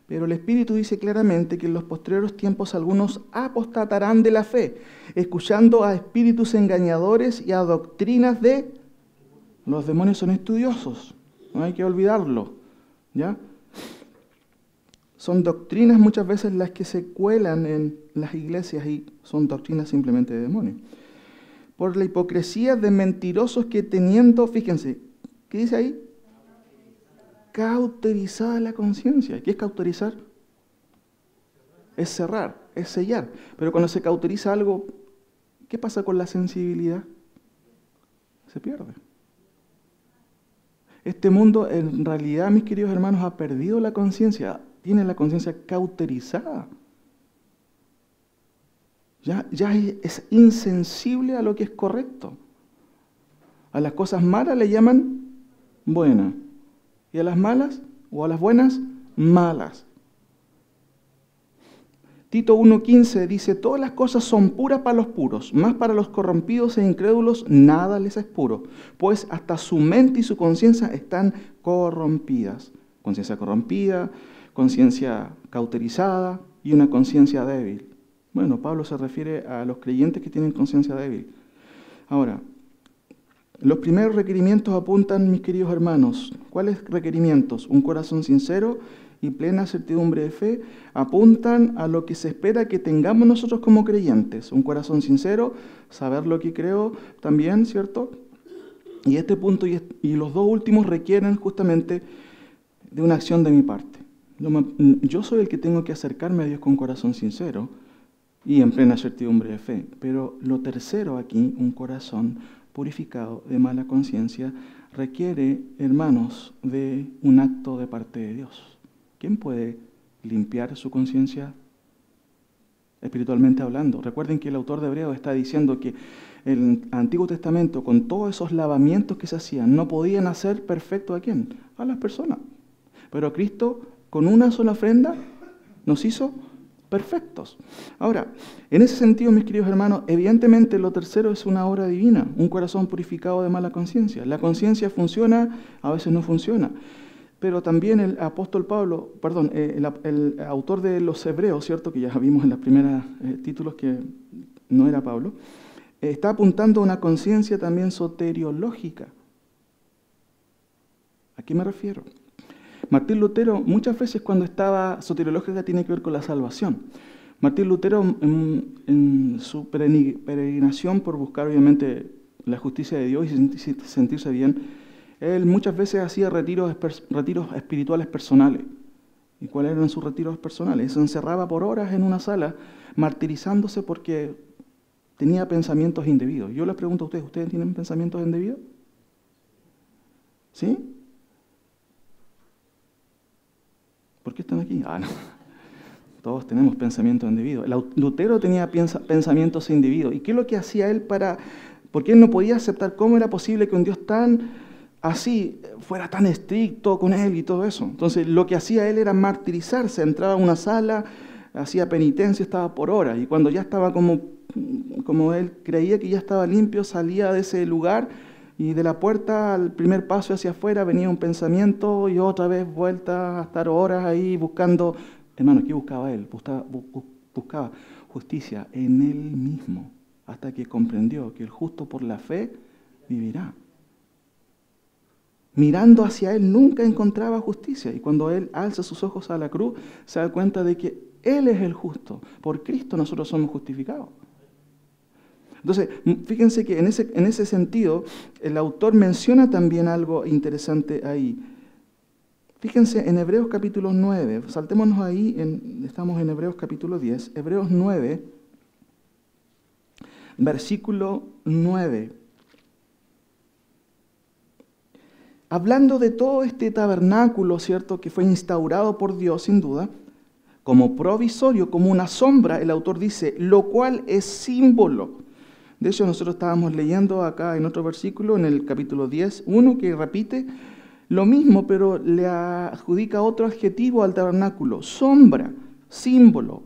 Pero el Espíritu dice claramente que en los postreros tiempos algunos apostatarán de la fe, escuchando a espíritus engañadores y a doctrinas de... Los demonios son estudiosos, no hay que olvidarlo, ¿ya? Son doctrinas muchas veces las que se cuelan en las iglesias y son doctrinas simplemente de demonios. Por la hipocresía de mentirosos que teniendo, fíjense, ¿qué dice ahí? Cauterizada la conciencia. ¿Qué es cauterizar? Es cerrar, es sellar. Pero cuando se cauteriza algo, ¿qué pasa con la sensibilidad? Se pierde. Este mundo, en realidad, mis queridos hermanos, ha perdido la conciencia. Tiene la conciencia cauterizada. Ya es insensible a lo que es correcto. A las cosas malas le llaman buenas. Y a las malas, o a las buenas, malas. Tito 1:15 dice, todas las cosas son puras para los puros, mas para los corrompidos e incrédulos nada les es puro, pues hasta su mente y su conciencia están corrompidas. Conciencia corrompida, conciencia cauterizada y una conciencia débil. Bueno, Pablo se refiere a los creyentes que tienen conciencia débil. Ahora, los primeros requerimientos apuntan, mis queridos hermanos, ¿cuáles requerimientos? Un corazón sincero y plena certidumbre de fe apuntan a lo que se espera que tengamos nosotros como creyentes. Un corazón sincero, saber lo que creo también, ¿cierto? Y este punto y los dos últimos requieren justamente de una acción de mi parte. Yo soy el que tengo que acercarme a Dios con corazón sincero y en plena certidumbre de fe. Pero lo tercero aquí, un corazón purificado de mala conciencia, requiere, hermanos, de un acto de parte de Dios. ¿Quién puede limpiar su conciencia espiritualmente hablando? Recuerden que el autor de Hebreos está diciendo que el Antiguo Testamento, con todos esos lavamientos que se hacían, no podían hacer perfecto ¿a quién? A las personas. Pero Cristo, con una sola ofrenda, nos hizo perfectos. Ahora, en ese sentido, mis queridos hermanos, evidentemente lo tercero es una obra divina, un corazón purificado de mala conciencia. La conciencia funciona, a veces no funciona. Pero también el apóstol Pablo, el autor de los Hebreos, ¿cierto? Que ya vimos en los primeros títulos que no era Pablo, está apuntando a una conciencia también soteriológica. ¿A qué me refiero? Martín Lutero, muchas veces cuando estaba soteriológica tiene que ver con la salvación. Martín Lutero, en su peregrinación por buscar obviamente la justicia de Dios y sentirse bien, él muchas veces hacía retiros espirituales personales. ¿Y cuáles eran sus retiros personales? Se encerraba por horas en una sala, martirizándose porque tenía pensamientos indebidos. Yo les pregunto a ¿ustedes tienen pensamientos indebidos? ¿Sí? ¿Por qué están aquí? No. Todos tenemos pensamientos indebidos. Lutero tenía pensamientos indebidos. ¿Y qué es lo que hacía él porque él no podía aceptar cómo era posible que un Dios tan así fuera tan estricto con él y todo eso? Entonces lo que hacía él era martirizarse, entraba a una sala, hacía penitencia, estaba por horas, y cuando ya estaba como él creía que ya estaba limpio, salía de ese lugar y de la puerta al primer paso hacia afuera venía un pensamiento y otra vez vuelta a estar horas ahí buscando. Hermano, ¿qué buscaba él? Buscaba justicia en él mismo, hasta que comprendió que el justo por la fe vivirá. Mirando hacia él nunca encontraba justicia, y cuando él alza sus ojos a la cruz se da cuenta de que él es el justo. Por Cristo nosotros somos justificados. Entonces, fíjense que en ese sentido, el autor menciona también algo interesante ahí. Fíjense en Hebreos capítulo 9, saltémonos ahí, estamos en Hebreos capítulo 10, Hebreos 9, versículo 9. Hablando de todo este tabernáculo, ¿cierto?, que fue instaurado por Dios, sin duda, como provisorio, como una sombra, el autor dice, lo cual es símbolo. De hecho, nosotros estábamos leyendo acá en otro versículo, en el capítulo 10, uno que repite lo mismo, pero le adjudica otro adjetivo al tabernáculo, sombra, símbolo.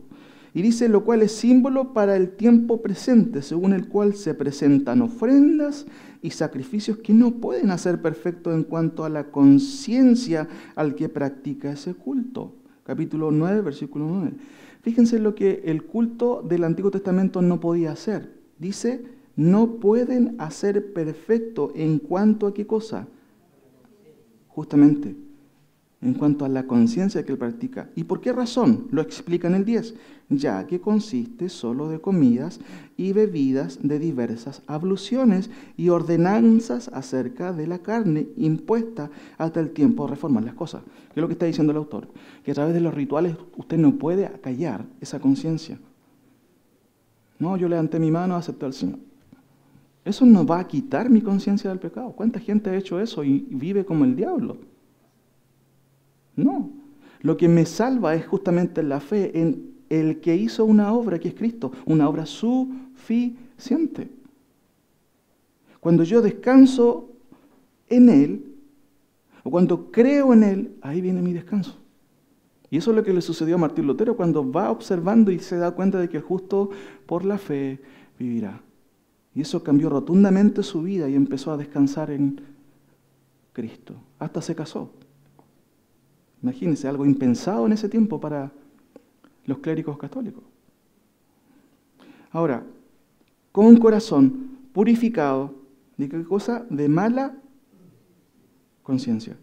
Y dice, lo cual es símbolo para el tiempo presente, según el cual se presentan ofrendas y sacrificios que no pueden hacer perfecto en cuanto a la conciencia al que practica ese culto. Capítulo 9, versículo 9. Fíjense lo que el culto del Antiguo Testamento no podía hacer. Dice, no pueden hacer perfecto en cuanto a qué cosa. Justamente, en cuanto a la conciencia que él practica. ¿Y por qué razón? Lo explica en el 10. Ya que consiste solo de comidas y bebidas de diversas abluciones y ordenanzas acerca de la carne impuesta hasta el tiempo de reformar las cosas. ¿Qué es lo que está diciendo el autor? Que a través de los rituales usted no puede acallar esa conciencia. No, yo levanté mi mano, acepté al Señor. Eso no va a quitar mi conciencia del pecado. ¿Cuánta gente ha hecho eso y vive como el diablo? No. Lo que me salva es justamente la fe en el que hizo una obra, que es Cristo, una obra suficiente. Cuando yo descanso en Él, o cuando creo en Él, ahí viene mi descanso. Y eso es lo que le sucedió a Martín Lutero cuando va observando y se da cuenta de que el justo por la fe vivirá. Y eso cambió rotundamente su vida y empezó a descansar en Cristo. Hasta se casó. Imagínense, algo impensado en ese tiempo para los clérigos católicos. Ahora, con un corazón purificado, ¿de qué cosa? De mala conciencia.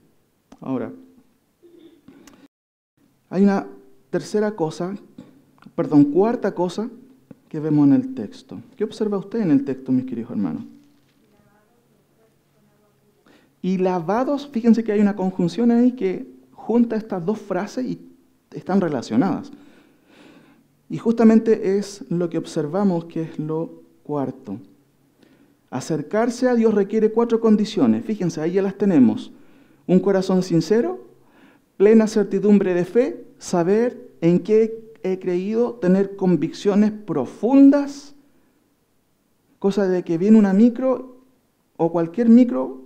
Ahora, hay una cuarta cosa que vemos en el texto. ¿Qué observa usted en el texto, mis queridos hermanos? Y lavados, fíjense que hay una conjunción ahí que junta estas dos frases y están relacionadas. Y justamente es lo que observamos que es lo cuarto. Acercarse a Dios requiere 4 condiciones. Fíjense, ahí ya las tenemos. Un corazón sincero, plena certidumbre de fe, saber en qué he creído, tener convicciones profundas, cosa de que viene una micro o cualquier micro,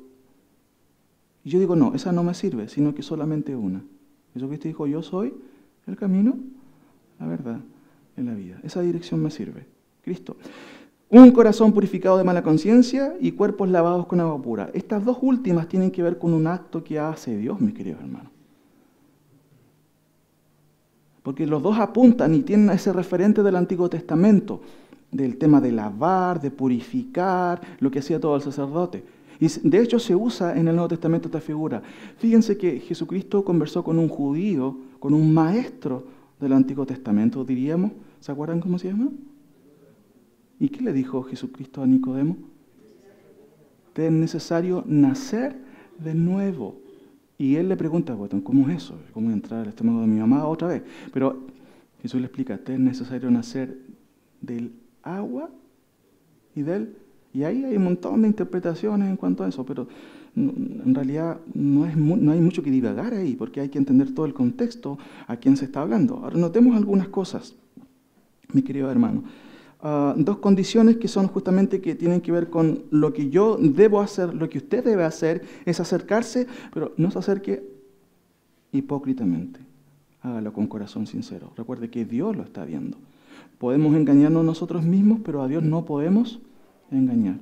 y yo digo, no, esa no me sirve, sino que solamente una. Jesucristo dijo, yo soy el camino, la verdad, en la vida. Esa dirección me sirve. Cristo. Un corazón purificado de mala conciencia y cuerpos lavados con agua pura. Estas dos últimas tienen que ver con un acto que hace Dios, mis queridos hermanos. Porque los dos apuntan y tienen ese referente del Antiguo Testamento, del tema de lavar, de purificar, lo que hacía todo el sacerdote. Y de hecho se usa en el Nuevo Testamento esta figura. Fíjense que Jesucristo conversó con un judío, con un maestro del Antiguo Testamento, diríamos. ¿Se acuerdan cómo se llama? ¿Y qué le dijo Jesucristo a Nicodemo? Te es necesario nacer de nuevo. Y él le pregunta, bueno, ¿cómo es eso? ¿Cómo entrar al estómago de mi mamá otra vez? Pero Jesús le explica, te es necesario nacer del agua y del... Y ahí hay un montón de interpretaciones en cuanto a eso, pero en realidad no hay mucho que divagar ahí, porque hay que entender todo el contexto a quién se está hablando. Ahora notemos algunas cosas, mi querido hermano. 2 condiciones que son justamente que tienen que ver con lo que yo debo hacer, lo que usted debe hacer, es acercarse, pero no se acerque hipócritamente. Hágalo con corazón sincero. Recuerde que Dios lo está viendo. Podemos engañarnos nosotros mismos, pero a Dios no podemos engañar.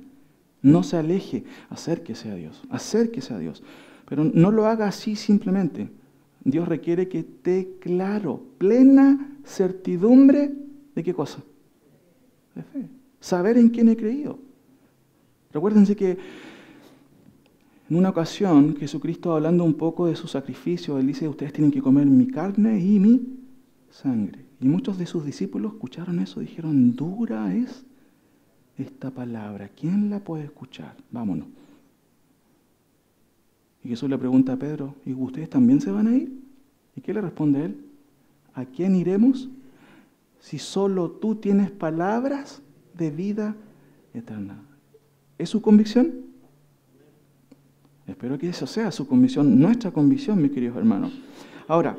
No se aleje, acérquese a Dios, acérquese a Dios. Pero no lo haga así simplemente. Dios requiere que esté claro, plena certidumbre de qué cosa. De fe. Saber en quién he creído. Recuérdense que en una ocasión Jesucristo, hablando un poco de su sacrificio, él dice, ustedes tienen que comer mi carne y mi sangre. Y muchos de sus discípulos escucharon eso y dijeron, dura es esta palabra. ¿Quién la puede escuchar? Vámonos. Y Jesús le pregunta a Pedro, ¿y ustedes también se van a ir? ¿Y qué le responde él? ¿A quién iremos? Si solo tú tienes palabras de vida eterna. ¿Es su convicción? Espero que eso sea su convicción, nuestra convicción, mis queridos hermanos. Ahora,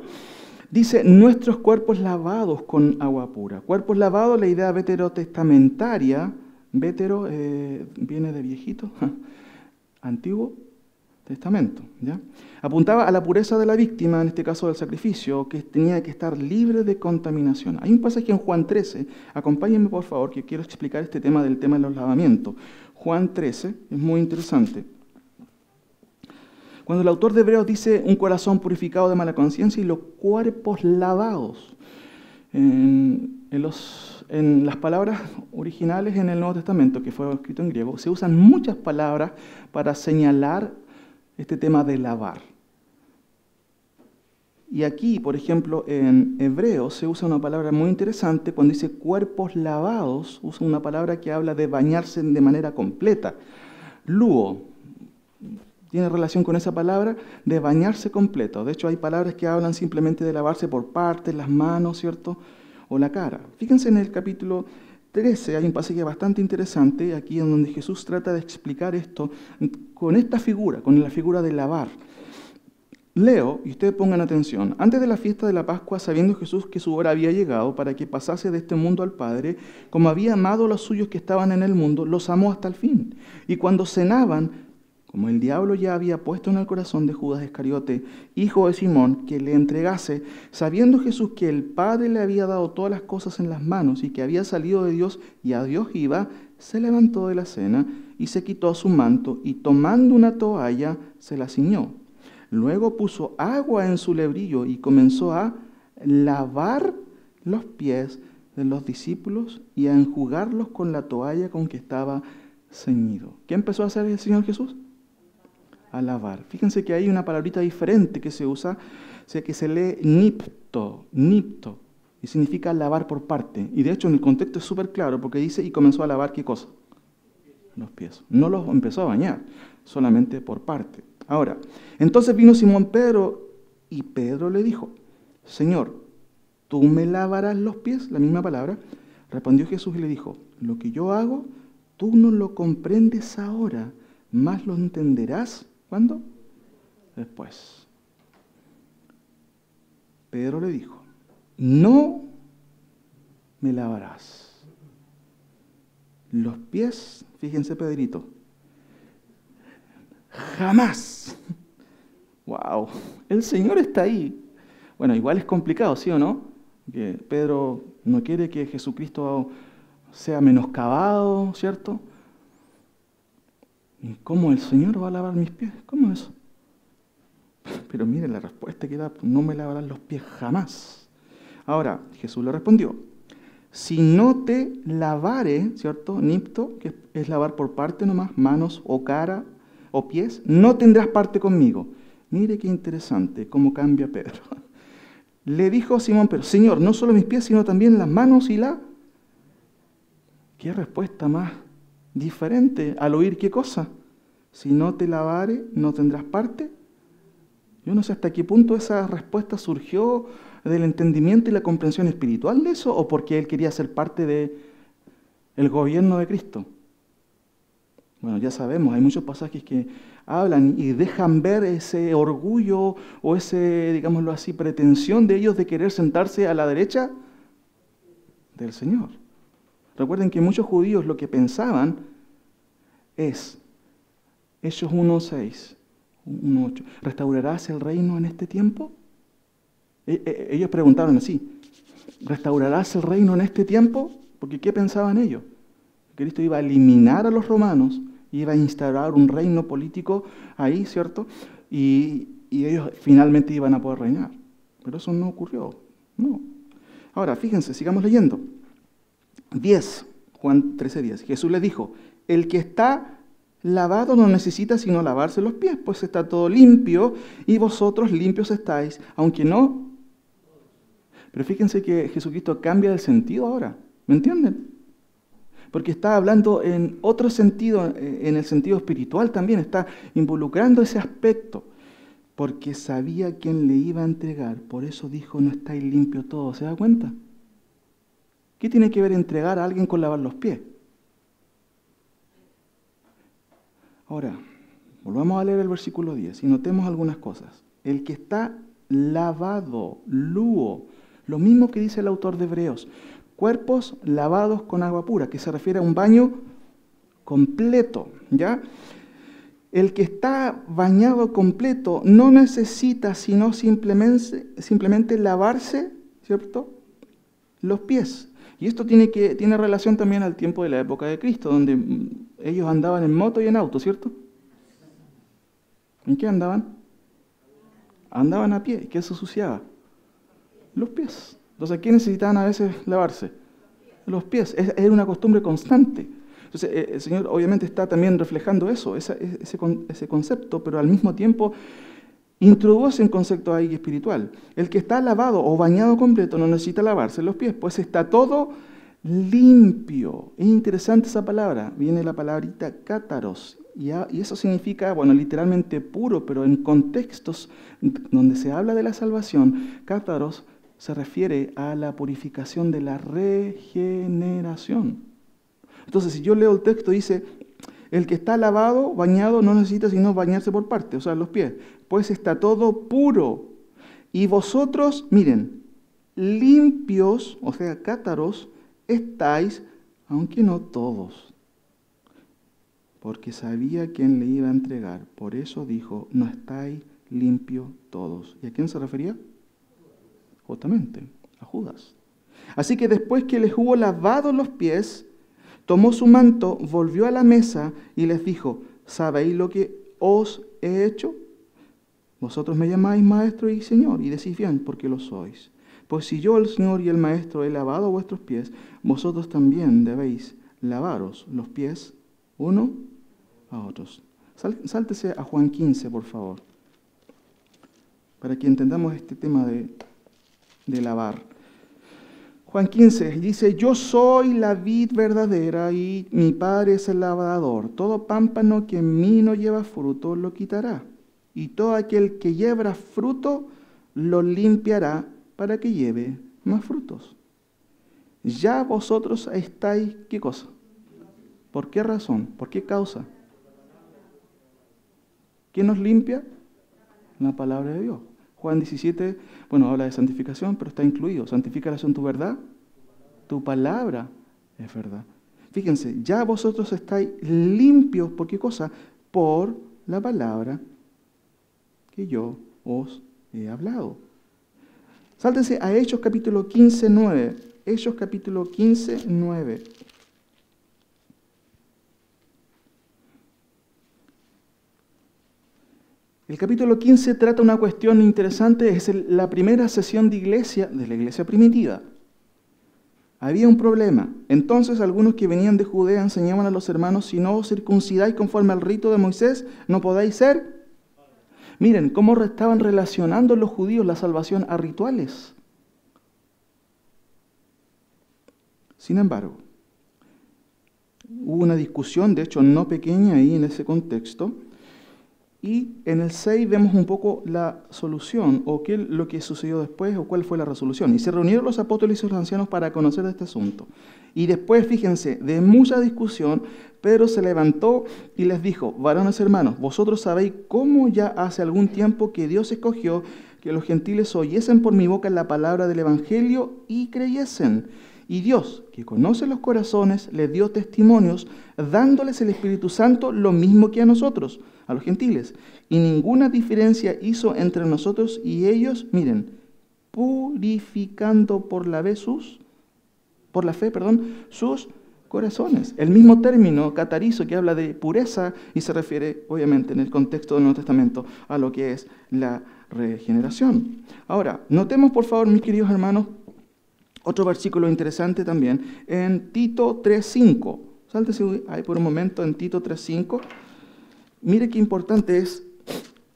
dice, nuestros cuerpos lavados con agua pura. Cuerpos lavados, la idea veterotestamentaria, vetero viene de viejito, Antiguo Testamento, ¿ya? Apuntaba a la pureza de la víctima, en este caso del sacrificio, que tenía que estar libre de contaminación. Hay un pasaje en Juan 13, acompáñenme por favor, que quiero explicar este tema del tema de los lavamientos. Juan 13, es muy interesante. Cuando el autor de Hebreos dice un corazón purificado de mala conciencia y los cuerpos lavados, en las palabras originales en el Nuevo Testamento, que fue escrito en griego, se usan muchas palabras para señalar este tema de lavar. Y aquí, por ejemplo, en hebreo se usa una palabra muy interesante cuando dice cuerpos lavados, usa una palabra que habla de bañarse de manera completa. Luo tiene relación con esa palabra de bañarse completo. De hecho, hay palabras que hablan simplemente de lavarse por partes, las manos, ¿cierto? O la cara. Fíjense en el capítulo 13, hay un pasaje bastante interesante aquí en donde Jesús trata de explicar esto con esta figura, con la figura de lavar. Leo, y ustedes pongan atención, antes de la fiesta de la Pascua, sabiendo Jesús que su hora había llegado para que pasase de este mundo al Padre, como había amado a los suyos que estaban en el mundo, los amó hasta el fin. Y cuando cenaban, como el diablo ya había puesto en el corazón de Judas Iscariote, hijo de Simón, que le entregase, sabiendo Jesús que el Padre le había dado todas las cosas en las manos y que había salido de Dios y a Dios iba, se levantó de la cena y se quitó su manto y tomando una toalla se la ciñó. Luego puso agua en su lebrillo y comenzó a lavar los pies de los discípulos y a enjugarlos con la toalla con que estaba ceñido. ¿Qué empezó a hacer el Señor Jesús? A lavar. Fíjense que hay una palabrita diferente que se usa, que se lee nipto, y significa lavar por parte. Y de hecho en el contexto es súper claro porque dice, y comenzó a lavar ¿qué cosa? Los pies. No los empezó a bañar, solamente por parte. Ahora, entonces vino Simón Pedro y Pedro le dijo, Señor, ¿tú me lavarás los pies? La misma palabra. Respondió Jesús y le dijo, lo que yo hago, tú no lo comprendes ahora, mas lo entenderás. ¿Cuándo? Después. Pedro le dijo, no me lavarás los pies, fíjense Pedrito, jamás. Wow, el Señor está ahí. Bueno, igual es complicado, ¿sí o no? Que Pedro no quiere que Jesucristo sea menoscabado, ¿cierto? ¿Y cómo el Señor va a lavar mis pies? ¿Cómo es eso? Pero miren la respuesta que da, no me lavarán los pies jamás. Ahora, Jesús le respondió, si no te lavare, ¿cierto? Nipto, que es lavar por parte nomás, manos o cara o pies, no tendrás parte conmigo. Mire qué interesante cómo cambia Pedro. Le dijo Simón Pedro, Señor, no solo mis pies, sino también las manos y la... ¿Qué respuesta más diferente al oír qué cosa? Si no te lavare, no tendrás parte. Yo no sé hasta qué punto esa respuesta surgió del entendimiento y la comprensión espiritual de eso, o porque él quería ser parte del gobierno de Cristo. Bueno, ya sabemos, hay muchos pasajes que hablan y dejan ver ese orgullo o ese, digámoslo así, pretensión de ellos de querer sentarse a la derecha del Señor. Recuerden que muchos judíos lo que pensaban es, Hechos 1:6, 1:8, ¿restaurarás el reino en este tiempo? Ellos preguntaron así, ¿restaurarás el reino en este tiempo? Porque ¿qué pensaban ellos? Cristo iba a eliminar a los romanos, iba a instaurar un reino político ahí, ¿cierto? Y ellos finalmente iban a poder reinar. Pero eso no ocurrió, no. Ahora, fíjense, sigamos leyendo. 10, Juan 13:10. Jesús les dijo, el que está lavado no necesita sino lavarse los pies, pues está todo limpio y vosotros limpios estáis, aunque no. Pero fíjense que Jesucristo cambia el sentido ahora, ¿me entienden? Porque está hablando en otro sentido, en el sentido espiritual también, está involucrando ese aspecto, porque sabía quién le iba a entregar, por eso dijo, no estáis limpios todos, ¿se da cuenta? ¿Qué tiene que ver entregar a alguien con lavar los pies? Ahora, volvamos a leer el versículo 10 y notemos algunas cosas. El que está lavado, luo, lo mismo que dice el autor de Hebreos, cuerpos lavados con agua pura, que se refiere a un baño completo, ¿ya? El que está bañado completo no necesita sino simplemente lavarse, ¿cierto?, los pies. Y esto tiene relación también al tiempo de la época de Cristo, donde ellos andaban en moto y en auto, ¿cierto? ¿En qué andaban? Andaban a pie. ¿Y qué se ensuciaba? Los pies. Entonces, ¿qué necesitaban a veces lavarse? Los pies. Era una costumbre constante. Entonces, el Señor obviamente está también reflejando eso, ese concepto, pero al mismo tiempo introduce un concepto ahí espiritual. El que está lavado o bañado completo no necesita lavarse los pies, pues está todo limpio. Es interesante esa palabra. Viene la palabrita cátaros. Y eso significa, bueno, literalmente puro, pero en contextos donde se habla de la salvación, cátaros se refiere a la purificación de la regeneración. Entonces, si yo leo el texto, dice, el que está lavado, bañado, no necesita sino bañarse por parte, o sea, los pies, pues está todo puro. Y vosotros, miren, limpios, o sea, cátaros, estáis, aunque no todos. porque sabía quién le iba a entregar. Por eso dijo, no estáis limpios todos. ¿Y a quién se refería? Justamente, a Judas. Así que después que les hubo lavado los pies, tomó su manto, volvió a la mesa y les dijo, ¿sabéis lo que os he hecho? Vosotros me llamáis maestro y señor, y decís bien, porque lo sois. Pues si yo, el Señor y el Maestro, he lavado vuestros pies, vosotros también debéis lavaros los pies uno a otros. Sáltese a Juan 15, por favor, para que entendamos este tema de lavar. Juan 15 dice, yo soy la vid verdadera y mi Padre es el labrador. Todo pámpano que en mí no lleva fruto lo quitará. Y todo aquel que lleva fruto lo limpiará para que lleve más frutos. Ya vosotros estáis, ¿qué cosa? ¿Por qué razón? ¿Por qué causa? ¿Quién nos limpia? La palabra de Dios. Juan 17, habla de santificación, pero está incluido. Santifícalas en tu verdad. Tu palabra es verdad. Fíjense, ya vosotros estáis limpios, ¿por qué cosa? Por la palabra que yo os he hablado. Sáltense a Hechos capítulo 15, 9. Hechos capítulo 15, 9. El capítulo 15 trata una cuestión interesante, es la primera sesión de la iglesia primitiva. Había un problema. Entonces algunos que venían de Judea enseñaban a los hermanos, si no os circuncidáis conforme al rito de Moisés, no podáis ser. Miren cómo estaban relacionando los judíos la salvación a rituales. Sin embargo, hubo una discusión, de hecho no pequeña ahí en ese contexto, y en el 6 vemos un poco la solución, o qué es lo que sucedió después, o cuál fue la resolución. Y se reunieron los apóstoles y los ancianos para conocer de este asunto. Y después, fíjense, de mucha discusión, Pedro se levantó y les dijo, varones hermanos, vosotros sabéis cómo ya hace algún tiempo que Dios escogió que los gentiles oyesen por mi boca la palabra del Evangelio y creyesen. Y Dios, que conoce los corazones, les dio testimonios, dándoles el Espíritu Santo lo mismo que a nosotros, a los gentiles. Y ninguna diferencia hizo entre nosotros y ellos, miren, purificando por la fe sus corazones. El mismo término, catarizo, que habla de pureza y se refiere, obviamente, en el contexto del Nuevo Testamento, a lo que es la regeneración. Ahora, notemos, por favor, mis queridos hermanos, otro versículo interesante también, en Tito 3.5. Sáltese ahí por un momento en Tito 3.5. Mire qué importante es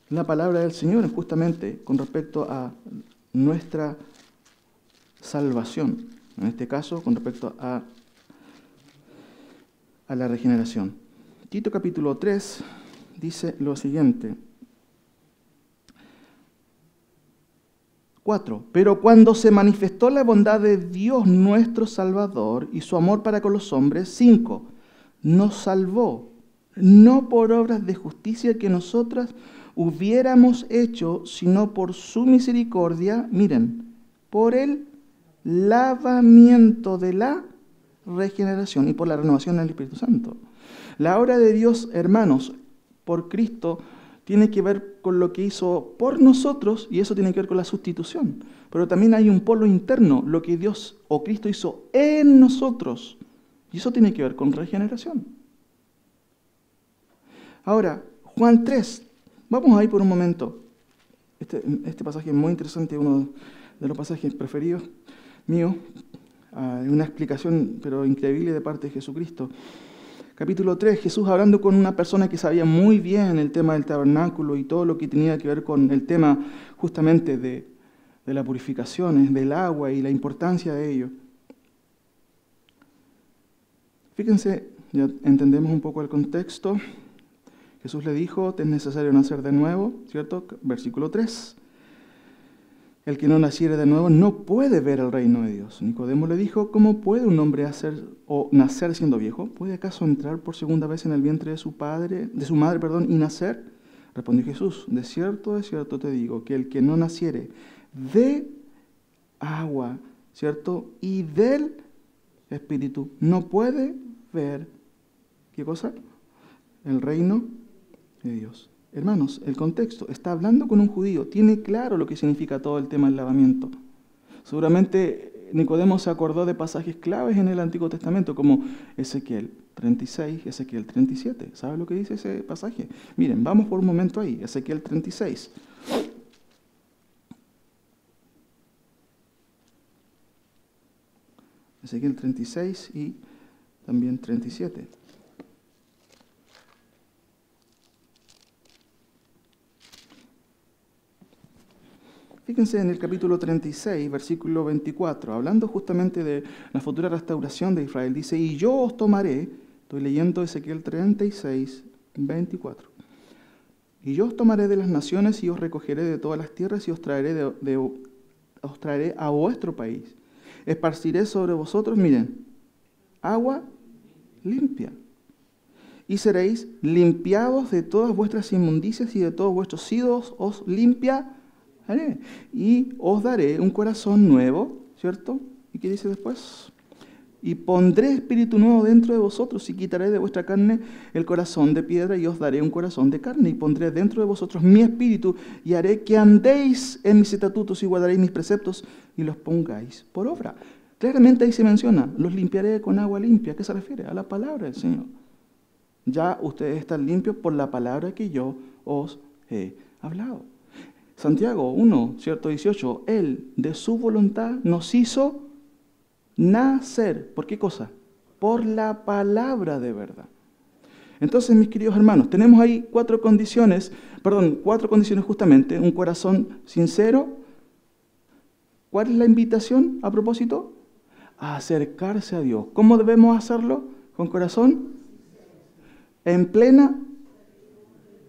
la palabra del Señor justamente con respecto a nuestra salvación. En este caso, con respecto a la regeneración. Tito capítulo 3 dice lo siguiente. 4. Pero cuando se manifestó la bondad de Dios nuestro Salvador y su amor para con los hombres, 5. Nos salvó, no por obras de justicia que nosotras hubiéramos hecho, sino por su misericordia, miren, por el lavamiento de la regeneración y por la renovación del Espíritu Santo. La obra de Dios, hermanos, por Cristo, tiene que ver con lo que hizo por nosotros, y eso tiene que ver con la sustitución. Pero también hay un polo interno, lo que Dios o Cristo hizo en nosotros, y eso tiene que ver con regeneración. Ahora, Juan 3, vamos ahí por un momento. Este pasaje es muy interesante, uno de los pasajes preferidos míos, una explicación pero increíble de parte de Jesucristo. Capítulo 3, Jesús hablando con una persona que sabía muy bien el tema del tabernáculo y todo lo que tenía que ver con el tema justamente de las purificaciones, del agua y la importancia de ello. Fíjense, ya entendemos un poco el contexto. Jesús le dijo, te es necesario nacer de nuevo, ¿cierto? Versículo 3. El que no naciere de nuevo no puede ver el reino de Dios. Nicodemo le dijo, ¿cómo puede un hombre nacer siendo viejo? ¿Puede acaso entrar por segunda vez en el vientre de su madre, y nacer? Respondió Jesús, de cierto te digo, que el que no naciere de agua, ¿cierto? Y del Espíritu, no puede ver, ¿qué cosa? el reino de Dios. Hermanos, el contexto, está hablando con un judío, tiene claro lo que significa todo el tema del lavamiento. Seguramente Nicodemo se acordó de pasajes claves en el Antiguo Testamento, como Ezequiel 36, Ezequiel 37. ¿Sabe lo que dice ese pasaje? Miren, vamos por un momento ahí, Ezequiel 36. Ezequiel 36 y también 37. Fíjense en el capítulo 36, versículo 24, hablando justamente de la futura restauración de Israel, dice, y yo os tomaré, estoy leyendo Ezequiel 36, 24, y yo os tomaré de las naciones y os recogeré de todas las tierras y os traeré, os traeré a vuestro país. Esparciré sobre vosotros, miren, agua limpia. Y seréis limpiados de todas vuestras inmundicias y de todos vuestros ídolos os limpiaré. Y os daré un corazón nuevo, ¿cierto? ¿Y qué dice después? Y pondré espíritu nuevo dentro de vosotros y quitaré de vuestra carne el corazón de piedra y os daré un corazón de carne y pondré dentro de vosotros mi espíritu y haré que andéis en mis estatutos y guardaréis mis preceptos y los pongáis por obra. Claramente ahí se menciona, los limpiaré con agua limpia. ¿A qué se refiere? A la palabra del Señor. Ya ustedes están limpios por la palabra que yo os he hablado. Santiago 1, ¿cierto? 18, Él de su voluntad nos hizo nacer. ¿Por qué cosa? Por la palabra de verdad. Entonces, mis queridos hermanos, tenemos ahí cuatro condiciones justamente. Un corazón sincero. ¿Cuál es la invitación a propósito? A acercarse a Dios. ¿Cómo debemos hacerlo? Con corazón en plena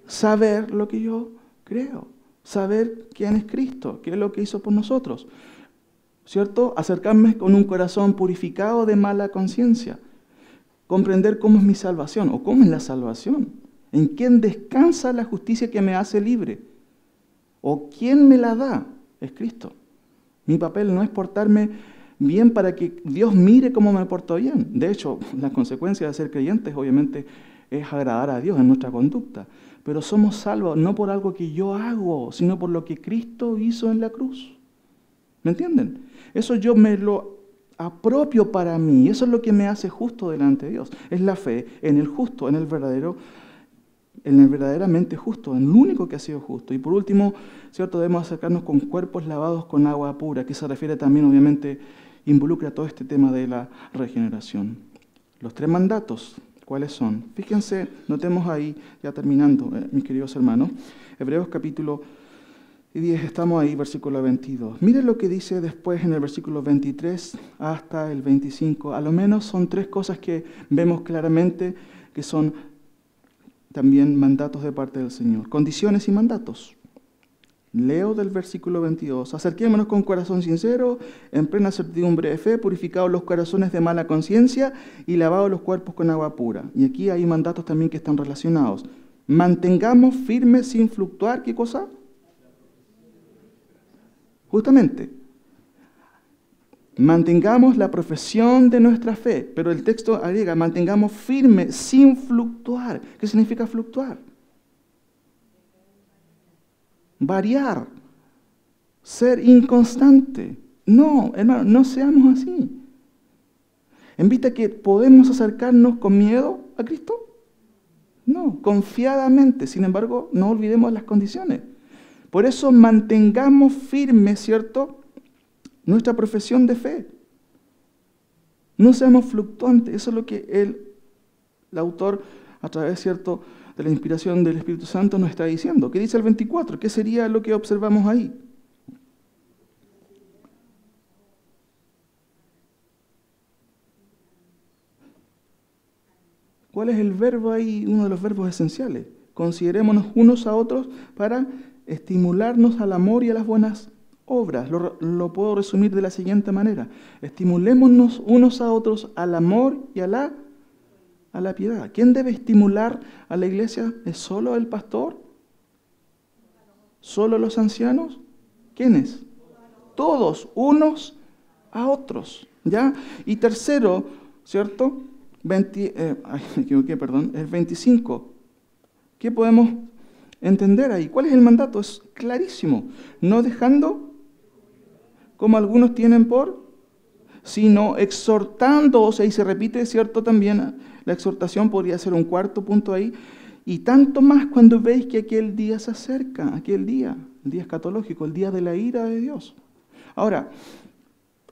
saber lo que yo creo. Saber quién es Cristo, qué es lo que hizo por nosotros, ¿cierto? Acercarme con un corazón purificado de mala conciencia, comprender cómo es mi salvación o cómo es la salvación, en quién descansa la justicia que me hace libre o quién me la da, es Cristo. Mi papel no es portarme bien para que Dios mire cómo me porto bien. De hecho, la consecuencia de ser creyentes obviamente es agradar a Dios en nuestra conducta. Pero somos salvos no por algo que yo hago, sino por lo que Cristo hizo en la cruz. ¿Me entienden? Eso yo me lo apropio para mí. Eso es lo que me hace justo delante de Dios. Es la fe en el justo, en el verdaderamente justo, en el único que ha sido justo. Y por último, ¿cierto? Debemos acercarnos con cuerpos lavados con agua pura, que se refiere también, obviamente, involucra todo este tema de la regeneración. Los 3 mandatos. ¿Cuáles son? Fíjense, notemos ahí, ya terminando, mis queridos hermanos, Hebreos capítulo 10, estamos ahí, versículo 22. Miren lo que dice después en el versículo 23 hasta el 25. A lo menos son 3 cosas que vemos claramente que son también mandatos de parte del Señor. Condiciones y mandatos. Leo del versículo 22. Acerquémonos con corazón sincero, en plena certidumbre de fe, purificados los corazones de mala conciencia y lavados los cuerpos con agua pura. Y aquí hay mandatos también que están relacionados. Mantengamos firmes sin fluctuar, ¿qué cosa? Justamente. Mantengamos la profesión de nuestra fe, pero el texto agrega, mantengamos firme sin fluctuar. ¿Qué significa fluctuar? Variar, ser inconstante. No, hermano, no seamos así. ¿En vista que podemos acercarnos con miedo a Cristo? No, confiadamente. Sin embargo, no olvidemos las condiciones. Por eso mantengamos firme, ¿cierto?, nuestra profesión de fe. No seamos fluctuantes. Eso es lo que el autor, a través, ¿cierto?, de la inspiración del Espíritu Santo nos está diciendo. ¿Qué dice el 24? ¿Qué sería lo que observamos ahí? ¿Cuál es el verbo ahí? Uno de los verbos esenciales. Considerémonos unos a otros para estimularnos al amor y a las buenas obras. Lo puedo resumir de la siguiente manera. Estimulémonos unos a otros al amor y a la piedad. ¿Quién debe estimular a la iglesia? ¿Es solo el pastor? ¿Solo los ancianos? ¿Quiénes? Todos, unos a otros. ¿Ya? Y tercero, ¿cierto? Me equivoqué, perdón. El 25. ¿Qué podemos entender ahí? ¿Cuál es el mandato? Es clarísimo. No dejando, como algunos tienen por, sino exhortándoos, y se repite, ¿cierto? También la exhortación podría ser un cuarto punto ahí, y tanto más cuando veis que aquel día se acerca, aquel día, el día escatológico, el día de la ira de Dios. Ahora,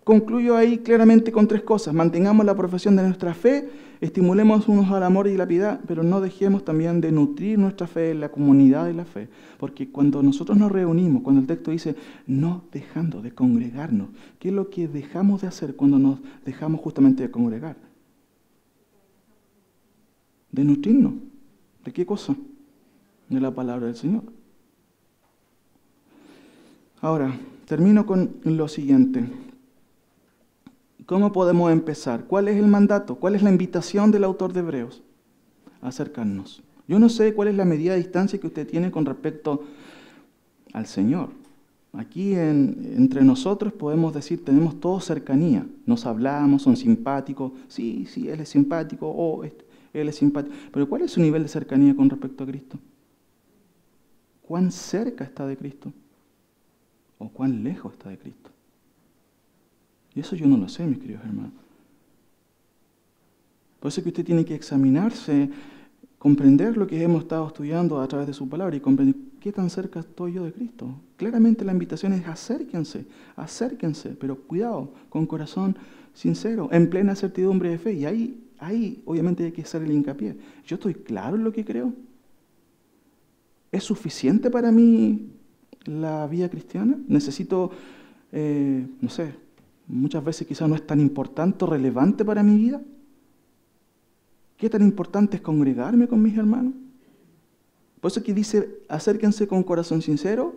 concluyo ahí claramente con 3 cosas. Mantengamos la profesión de nuestra fe, estimulemos unos al amor y la piedad, pero no dejemos también de nutrir nuestra fe en la comunidad de la fe. Porque cuando nosotros nos reunimos, cuando el texto dice, no dejando de congregarnos, ¿qué es lo que dejamos de hacer cuando nos dejamos justamente de congregar? De nutrirnos. ¿De qué cosa? De la palabra del Señor. Ahora, termino con lo siguiente. ¿Cómo podemos empezar? ¿Cuál es el mandato? ¿Cuál es la invitación del autor de Hebreos? Acercarnos. Yo no sé cuál es la medida de distancia que usted tiene con respecto al Señor. Aquí entre nosotros podemos decir, tenemos todos cercanía. Nos hablamos, son simpáticos. Sí, Él es simpático. Él es simpático. Pero ¿cuál es su nivel de cercanía con respecto a Cristo? ¿Cuán cerca está de Cristo? ¿O cuán lejos está de Cristo? Y eso yo no lo sé, mis queridos hermanos. Por eso es que usted tiene que examinarse, comprender lo que hemos estado estudiando a través de su palabra y comprender qué tan cerca estoy yo de Cristo. Claramente la invitación es acérquense, pero cuidado, con corazón sincero, en plena certidumbre de fe. Y ahí obviamente hay que hacer el hincapié. ¿Yo estoy claro en lo que creo? ¿Es suficiente para mí la vida cristiana? ¿Necesito, no sé, muchas veces quizás no es tan importante o relevante para mi vida? ¿Qué tan importante es congregarme con mis hermanos? Por eso que dice, acérquense con corazón sincero,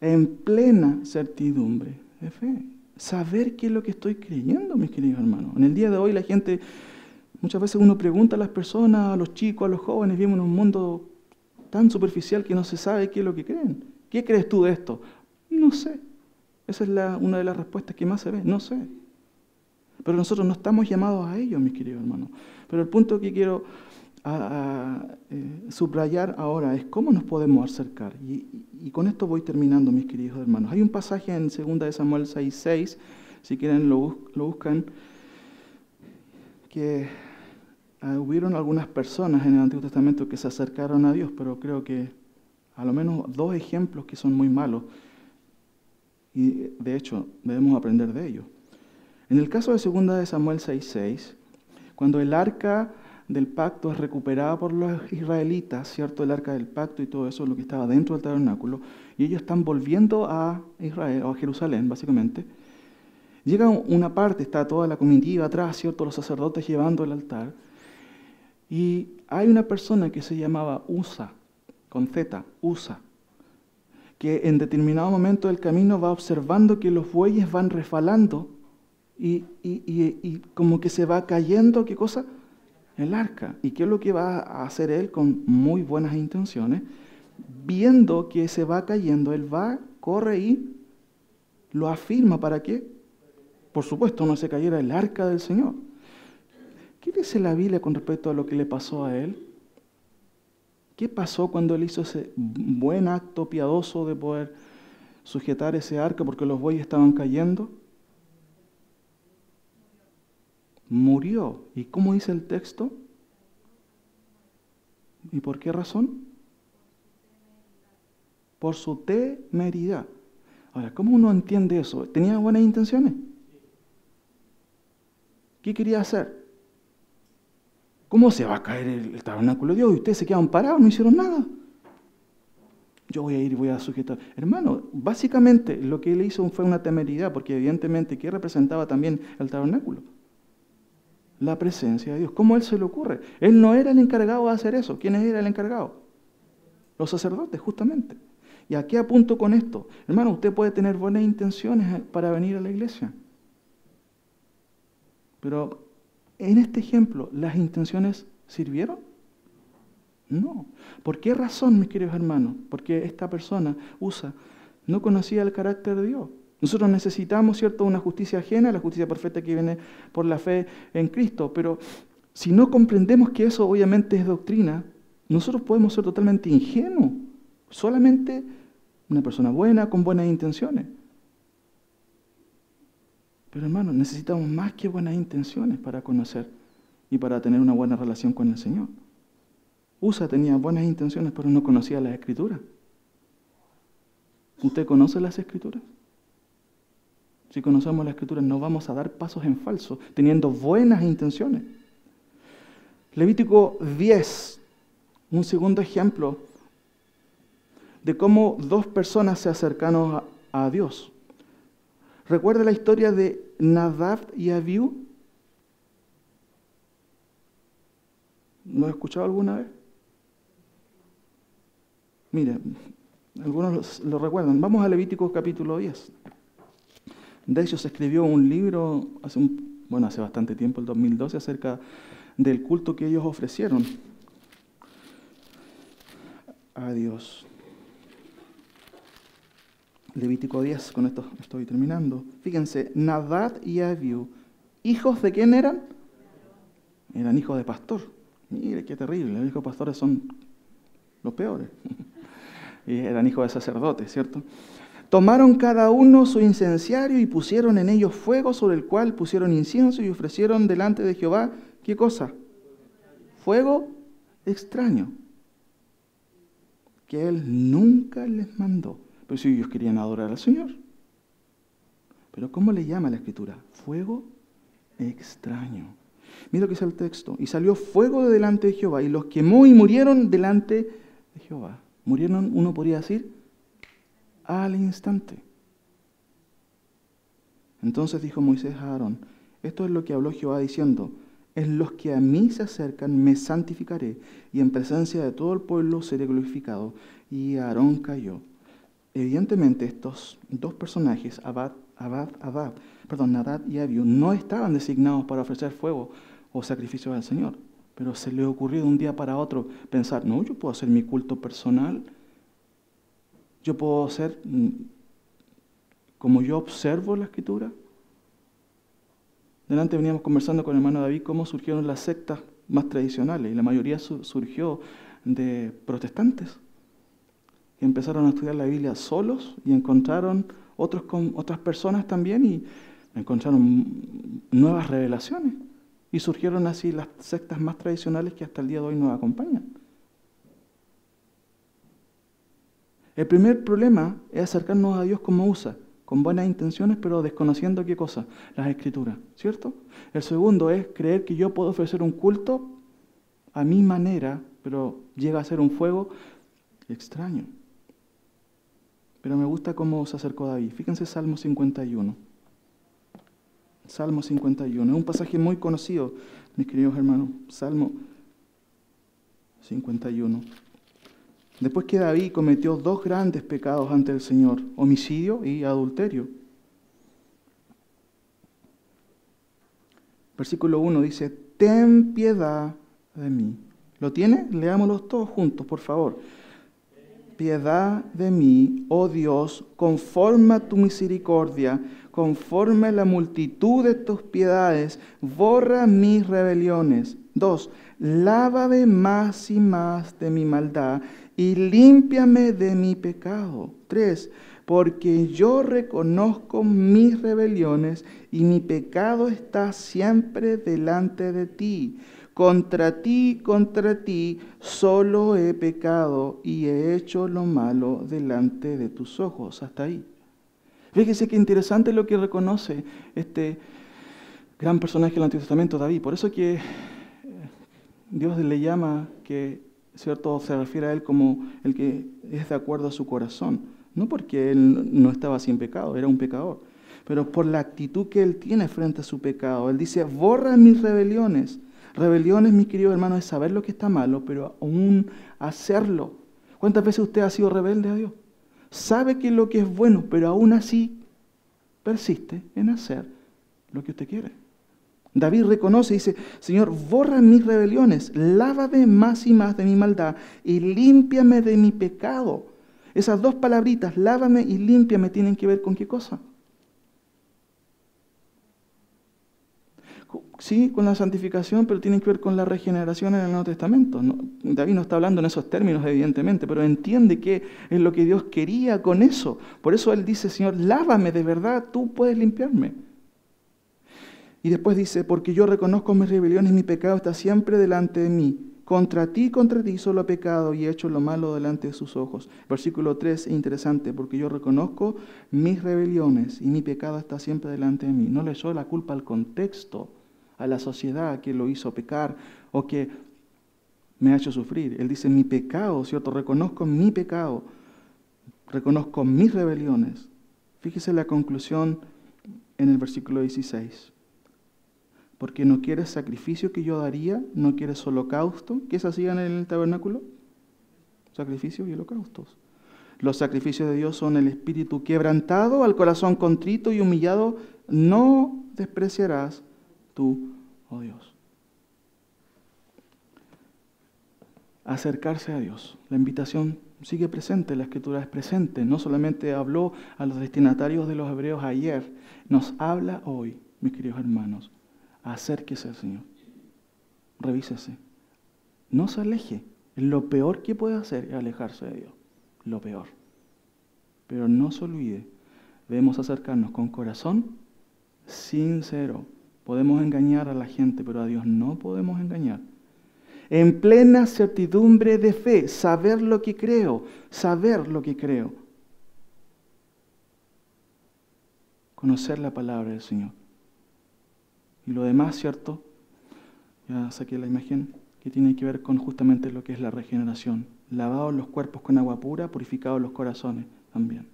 en plena certidumbre de fe. Saber qué es lo que estoy creyendo, mis queridos hermanos. En el día de hoy la gente, muchas veces uno pregunta a las personas, a los chicos, a los jóvenes, vivimos en un mundo tan superficial que no se sabe qué es lo que creen. ¿Qué crees tú de esto? No sé. Esa es una de las respuestas que más se ve. No sé. Pero nosotros no estamos llamados a ello, mis queridos hermanos. Pero el punto que quiero subrayar ahora es cómo nos podemos acercar. Y con esto voy terminando, mis queridos hermanos. Hay un pasaje en 2 de Samuel 6:6, si quieren lo buscan, que hubieron algunas personas en el Antiguo Testamento que se acercaron a Dios, pero creo que a lo menos 2 ejemplos que son muy malos. Y de hecho, debemos aprender de ellos. En el caso de 2 de Samuel 6:6, cuando el arca del pacto es recuperada por los israelitas, ¿cierto? El arca del pacto y todo eso, lo que estaba dentro del tabernáculo, y ellos están volviendo a Israel, o a Jerusalén, básicamente. Llega una parte, está toda la comitiva atrás, ¿cierto? Los sacerdotes llevando el altar, y hay una persona que se llamaba Usa, con Z, Usa, que en determinado momento del camino va observando que los bueyes van resbalando y como que se va cayendo, ¿qué cosa? El arca. ¿Y qué es lo que va a hacer él con muy buenas intenciones? Viendo que se va cayendo, él va, corre y lo afirma. ¿Para qué? Por supuesto, no se cayera el arca del Señor. ¿Qué dice la Biblia con respecto a lo que le pasó a él? ¿Qué pasó cuando él hizo ese buen acto piadoso de poder sujetar ese arca porque los bueyes estaban cayendo? Murió. ¿Y cómo dice el texto? ¿Y por qué razón? Por su temeridad. Ahora, ¿cómo uno entiende eso? ¿Tenía buenas intenciones? ¿Qué quería hacer? ¿Cómo se va a caer el tabernáculo de Dios? Y ustedes se quedan parados, no hicieron nada. Yo voy a ir y voy a sujetar. Hermano, básicamente lo que él hizo fue una temeridad, porque evidentemente, ¿qué representaba también el tabernáculo? La presencia de Dios. ¿Cómo a él se le ocurre? Él no era el encargado de hacer eso. ¿Quién era el encargado? Los sacerdotes, justamente. ¿Y a qué apunto con esto? Hermano, usted puede tener buenas intenciones para venir a la iglesia. Pero en este ejemplo, ¿las intenciones sirvieron? No. ¿Por qué razón, mis queridos hermanos? Porque esta persona, Usa, no conocía el carácter de Dios. Nosotros necesitamos, ¿cierto?, una justicia ajena, la justicia perfecta que viene por la fe en Cristo. Pero si no comprendemos que eso obviamente es doctrina, Nosotros podemos ser totalmente ingenuos, solamente una persona buena con buenas intenciones. Pero hermanos, necesitamos más que buenas intenciones para conocer y para tener una buena relación con el Señor. Usa tenía buenas intenciones, pero no conocía las Escrituras. ¿Usted conoce las Escrituras? Si conocemos las Escrituras, no vamos a dar pasos en falso, teniendo buenas intenciones. Levítico 10, un segundo ejemplo de cómo dos personas se acercaron a Dios. ¿Recuerda la historia de Nadab y Abiú? ¿Lo has escuchado alguna vez? Mire, algunos lo recuerdan. Vamos a Levítico capítulo 10. De hecho, se escribió un libro hace bastante tiempo, el 2012, acerca del culto que ellos ofrecieron a Dios. Levítico 10, con esto estoy terminando. Fíjense, Nadab y Abiú, ¿hijos de quién eran? Eran hijos de pastor. Mire, qué terrible, los hijos de pastores son los peores. Y eran hijos de sacerdotes, ¿cierto? Tomaron cada uno su incenciario y pusieron en ellos fuego, sobre el cual pusieron incienso y ofrecieron delante de Jehová, ¿qué cosa? Fuego extraño, que él nunca les mandó. Pero si ellos querían adorar al Señor. Pero ¿cómo le llama la Escritura? Fuego extraño. Mira lo que dice el texto. Y salió fuego de delante de Jehová, y los quemó y murieron delante de Jehová. Murieron, uno podría decir, al instante. Entonces dijo Moisés a Aarón, esto es lo que habló Jehová diciendo, en los que a mí se acercan me santificaré, y en presencia de todo el pueblo seré glorificado. Y Aarón cayó. Evidentemente estos dos personajes, Nadab y Abiú, no estaban designados para ofrecer fuego o sacrificios al Señor, pero se le ocurrió de un día para otro pensar, no, yo puedo hacer mi culto personal, yo puedo hacer como yo observo la Escritura. Delante veníamos conversando con el hermano David cómo surgieron las sectas más tradicionales, y la mayoría surgió de protestantes, que empezaron a estudiar la Biblia solos y encontraron otras personas también y encontraron nuevas revelaciones. Y surgieron así las sectas más tradicionales que hasta el día de hoy nos acompañan. El primer problema es acercarnos a Dios como usa, con buenas intenciones, pero desconociendo ¿qué cosa? Las Escrituras, ¿cierto? El segundo es creer que yo puedo ofrecer un culto a mi manera, pero llega a ser un fuego extraño. Pero me gusta cómo se acercó David. Fíjense Salmo 51. Salmo 51. Es un pasaje muy conocido, mis queridos hermanos. Salmo 51. Después que David cometió dos grandes pecados ante el Señor, homicidio y adulterio. Versículo 1 dice, ten piedad de mí. ¿Lo tiene? Leámoslos todos juntos, por favor. Piedad de mí, oh Dios, conforme a tu misericordia, conforme a la multitud de tus piedades, borra mis rebeliones. 2. Lávame más y más de mi maldad y límpiame de mi pecado. 3. Porque yo reconozco mis rebeliones y mi pecado está siempre delante de ti. Contra ti, solo he pecado y he hecho lo malo delante de tus ojos. Hasta ahí. Fíjese qué interesante lo que reconoce este gran personaje del Antiguo Testamento, David. Por eso que Dios le llama, que cierto se refiere a él como el que es de acuerdo a su corazón. No porque él no estaba sin pecado, era un pecador, pero por la actitud que él tiene frente a su pecado. Él dice, borra mis rebeliones. Rebeliones, mis queridos hermanos, es saber lo que está malo, pero aún hacerlo. ¿Cuántas veces usted ha sido rebelde a Dios? Sabe que lo que es bueno, pero aún así persiste en hacer lo que usted quiere. David reconoce y dice, Señor, borra mis rebeliones, lávame más y más de mi maldad y límpiame de mi pecado. Esas dos palabritas, lávame y límpiame, tienen que ver con ¿qué cosa? Sí, con la santificación, pero tiene que ver con la regeneración en el Nuevo Testamento. David no está hablando en esos términos, evidentemente, pero entiende que es lo que Dios quería con eso. Por eso Él dice, Señor, lávame de verdad, tú puedes limpiarme. Y después dice, porque yo reconozco mis rebeliones, mi pecado está siempre delante de mí. Contra ti solo he pecado y he hecho lo malo delante de sus ojos. Versículo 3 es interesante, porque yo reconozco mis rebeliones y mi pecado está siempre delante de mí. No le echó la culpa al contexto, a la sociedad que lo hizo pecar o que me ha hecho sufrir. Él dice, mi pecado, ¿cierto? Reconozco mi pecado, reconozco mis rebeliones. Fíjese la conclusión en el versículo 16. Porque no quieres sacrificio que yo daría, no quieres holocausto. ¿Qué se hacían en el tabernáculo? Sacrificios y holocaustos. Los sacrificios de Dios son el espíritu quebrantado, al corazón contrito y humillado, no despreciarás tú, oh Dios. Acercarse a Dios. La invitación sigue presente, la Escritura es presente. No solamente habló a los destinatarios de los hebreos ayer, nos habla hoy, mis queridos hermanos. Acérquese al Señor. Revísese. No se aleje. Lo peor que puede hacer es alejarse de Dios. Lo peor. Pero no se olvide, debemos acercarnos con corazón sincero. Podemos engañar a la gente, pero a Dios no podemos engañar. En plena certidumbre de fe, saber lo que creo, saber lo que creo. Conocer la palabra del Señor. Y lo demás, ¿cierto? Ya saqué la imagen, que tiene que ver con justamente lo que es la regeneración. Lavados los cuerpos con agua pura, purificados los corazones también.